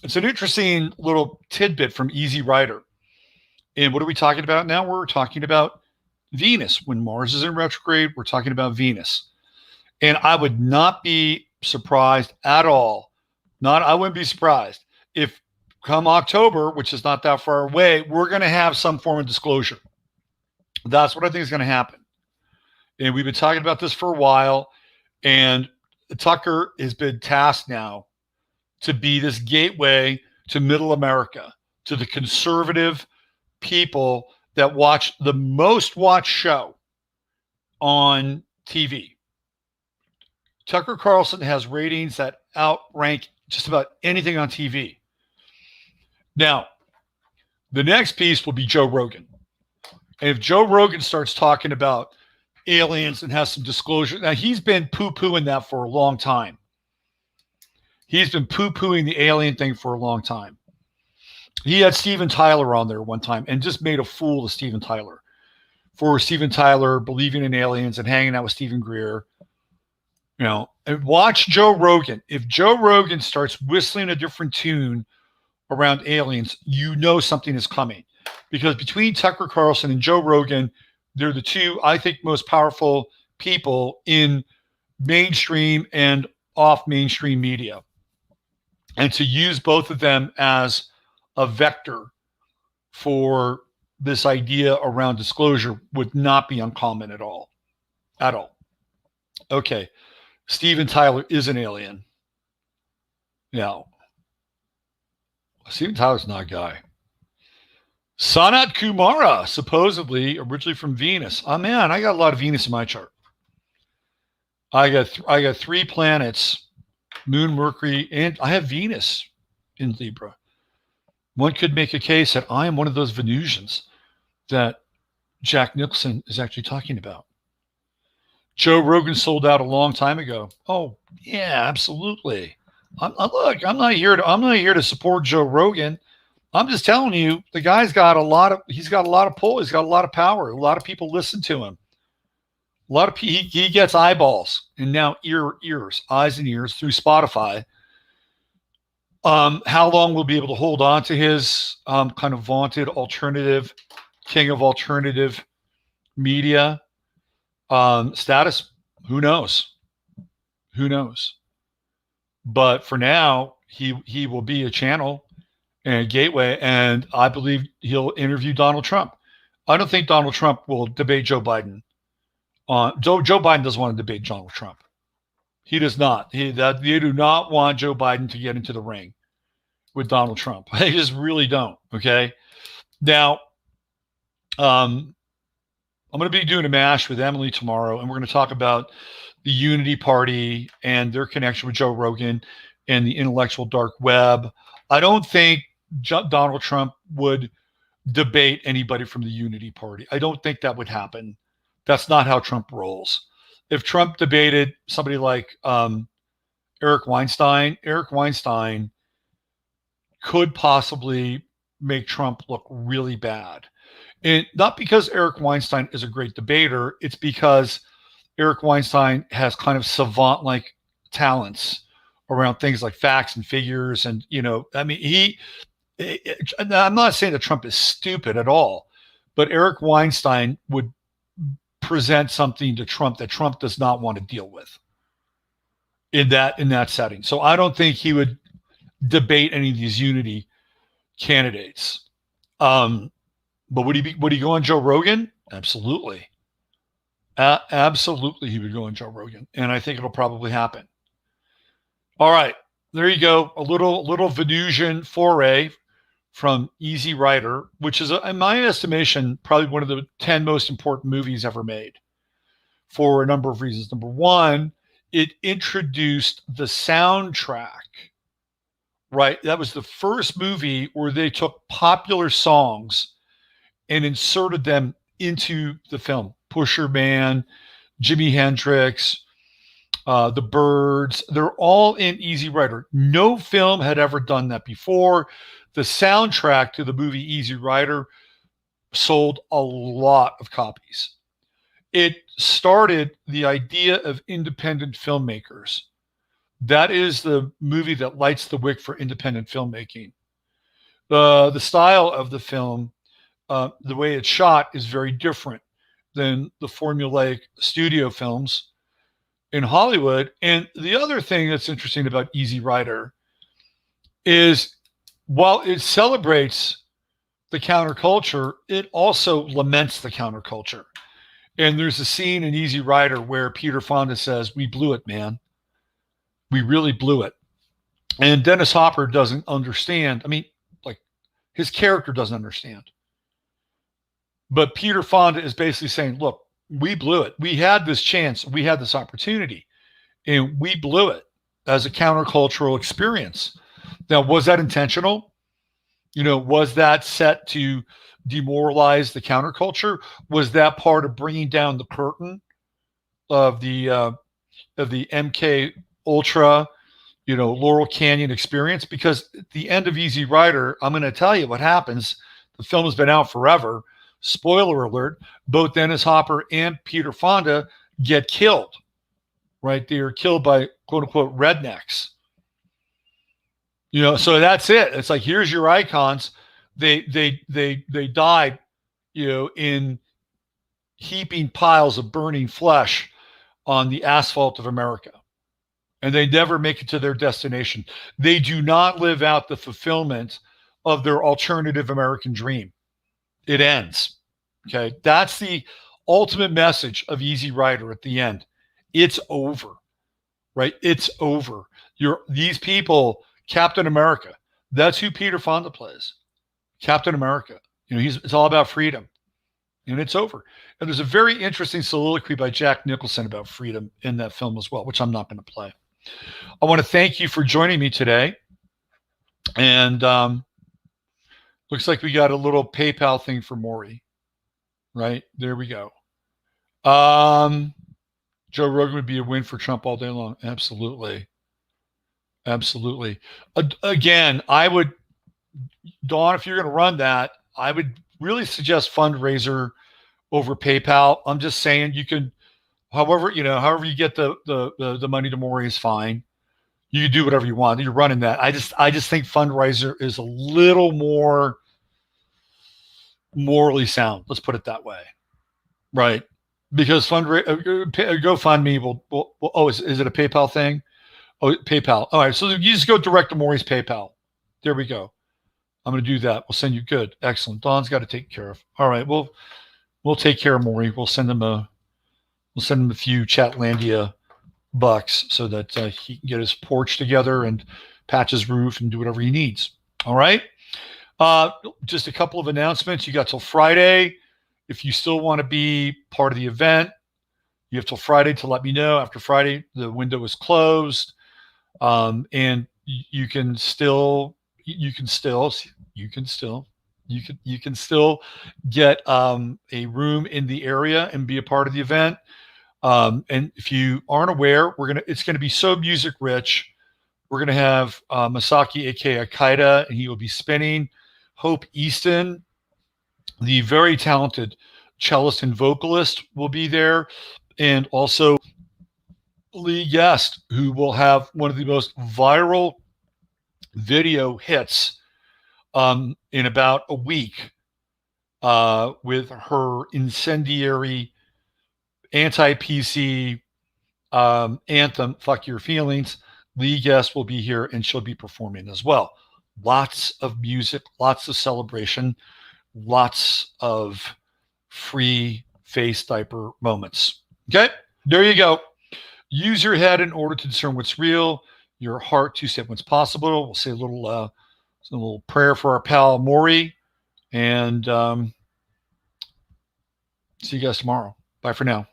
it's an interesting little tidbit from Easy Rider. And what are we talking about now? We're talking about Venus. When Mars is in retrograde, we're talking about Venus. And I would not be surprised at all. I wouldn't be surprised if come October, which is not that far away, we're going to have some form of disclosure. That's what I think is going to happen. And we've been talking about this for a while. And Tucker has been tasked now to be this gateway to Middle America, to the conservative people that watch the most watched show on TV. Tucker Carlson has ratings that outrank just about anything on TV. Now, the next piece will be Joe Rogan. And if Joe Rogan starts talking about aliens and has some disclosure, now he's been poo-pooing that for a long time. He's been poo-pooing the alien thing for a long time. He had Steven Tyler on there one time and just made a fool of Steven Tyler for Steven Tyler believing in aliens and hanging out with Stephen Greer. You know, and watch Joe Rogan. If Joe Rogan starts whistling a different tune around aliens, you know something is coming. Because between Tucker Carlson and Joe Rogan, they're the two, I think, most powerful people in mainstream and off mainstream media. And to use both of them as a vector for this idea around disclosure would not be uncommon at all. At all. Okay. Steven Tyler is an alien. Now, Steven Tyler's not a guy. Sanat Kumara, supposedly originally from Venus. Oh man, I got a lot of Venus in my chart. I got 3 planets, Moon, Mercury, and I have Venus in Libra. One could make a case that I am one of those Venusians that Jack Nicholson is actually talking about. Joe Rogan sold out a long time ago. Oh yeah, absolutely. Look, I'm not here to support Joe Rogan. I'm just telling you, the guy's got he's got a lot of pull. He's got a lot of power. A lot of people listen to him. He gets eyeballs and now eyes and ears through Spotify. How long we'll be able to hold on to his kind of vaunted alternative, king of alternative media status? Who knows? Who knows? But for now, he will be a channel and a gateway, and I believe he'll interview Donald Trump. I don't think Donald Trump will debate Joe Biden. Joe Biden doesn't want to debate Donald Trump. He does not. They do not want Joe Biden to get into the ring with Donald Trump. They just really don't. Okay. Now, I'm going to be doing a MASH with Emily tomorrow, and we're going to talk about the Unity Party and their connection with Joe Rogan and the intellectual dark web. I don't think Donald Trump would debate anybody from the Unity Party. I don't think that would happen. That's not how Trump rolls. If Trump debated somebody like Eric Weinstein could possibly make Trump look really bad. And not because Eric Weinstein is a great debater, it's because Eric Weinstein has kind of savant-like talents around things like facts and figures. And, I mean, I'm not saying that Trump is stupid at all, but Eric Weinstein would present something to Trump that Trump does not want to deal with in that setting. So I don't think he would debate any of these Unity candidates. But would he go on Joe Rogan? Absolutely. Absolutely, he would go on Joe Rogan. And I think it'll probably happen. All right. There you go. A little Venusian foray from Easy Rider, which is, in my estimation, probably one of the 10 most important movies ever made for a number of reasons. Number one, it introduced the soundtrack, right? That was the first movie where they took popular songs and inserted them into the film. Pusher Man, Jimi Hendrix, the Byrds, they're all in Easy Rider. No film had ever done that before. The soundtrack to the movie Easy Rider sold a lot of copies. It started the idea of independent filmmakers. That is the movie that lights the wick for independent filmmaking. The style of the film, the way it's shot, is very different than the formulaic studio films in Hollywood. And the other thing that's interesting about Easy Rider is, while it celebrates the counterculture, it also laments the counterculture. And there's a scene in Easy Rider where Peter Fonda says, "We blew it, man. We really blew it." And Dennis Hopper doesn't understand. I mean, like, his character doesn't understand. But Peter Fonda is basically saying, look, we blew it. We had this chance. We had this opportunity. And we blew it as a countercultural experience. Now, was that intentional? Was that set to demoralize the counterculture? Was that part of bringing down the curtain of the MK Ultra, Laurel Canyon experience? Because at the end of Easy Rider, I'm going to tell you what happens. The film has been out forever. Spoiler alert, both Dennis Hopper and Peter Fonda get killed, right? They are killed by quote unquote rednecks. So that's it. It's like, here's your icons. They died, in heaping piles of burning flesh on the asphalt of America. And they never make it to their destination. They do not live out the fulfillment of their alternative American dream. It ends. Okay. That's the ultimate message of Easy Rider at the end. It's over, right? It's over. These people, Captain America, that's who Peter Fonda plays. Captain America. It's all about freedom. And it's over. And there's a very interesting soliloquy by Jack Nicholson about freedom in that film as well, which I'm not going to play. I want to thank you for joining me today. And looks like we got a little PayPal thing for Maury. Right? There we go. Joe Rogan would be a win for Trump all day long. Absolutely. Absolutely. Again, I would, Dawn, if you're going to run that, I would really suggest fundraiser over PayPal. I'm just saying, you can, however you get the money to Maury is fine. You can do whatever you want. You're running that. I just think fundraiser is a little more morally sound. Let's put it that way. Right. Because GoFundMe will is it a PayPal thing? Oh, PayPal. All right. So you just go direct to Maury's PayPal. There we go. I'm going to do that. We'll send you good. Excellent. Don's got to take care of. All right. We'll take care of Maury. We'll send him a few Chatlandia bucks so that he can get his porch together and patch his roof and do whatever he needs. All right. Just a couple of announcements. You got till Friday. If you still want to be part of the event, you have till Friday to let me know. After Friday, the window is closed. And you can still get a room in the area and be a part of the event. And if you aren't aware, it's gonna be so music rich. We're gonna have Masaki, aka Akaida, and he will be spinning. Hope Easton, the very talented cellist and vocalist, will be there, and also Lee Guest, who will have one of the most viral video hits in about a week with her incendiary anti-PC anthem, Fuck Your Feelings. Lee Guest will be here and she'll be performing as well. Lots of music, lots of celebration, lots of free face diaper moments. Okay, there you go. Use your head in order to discern what's real, your heart to say what's possible. We'll say a little prayer for our pal Maury, and see you guys tomorrow. Bye for now.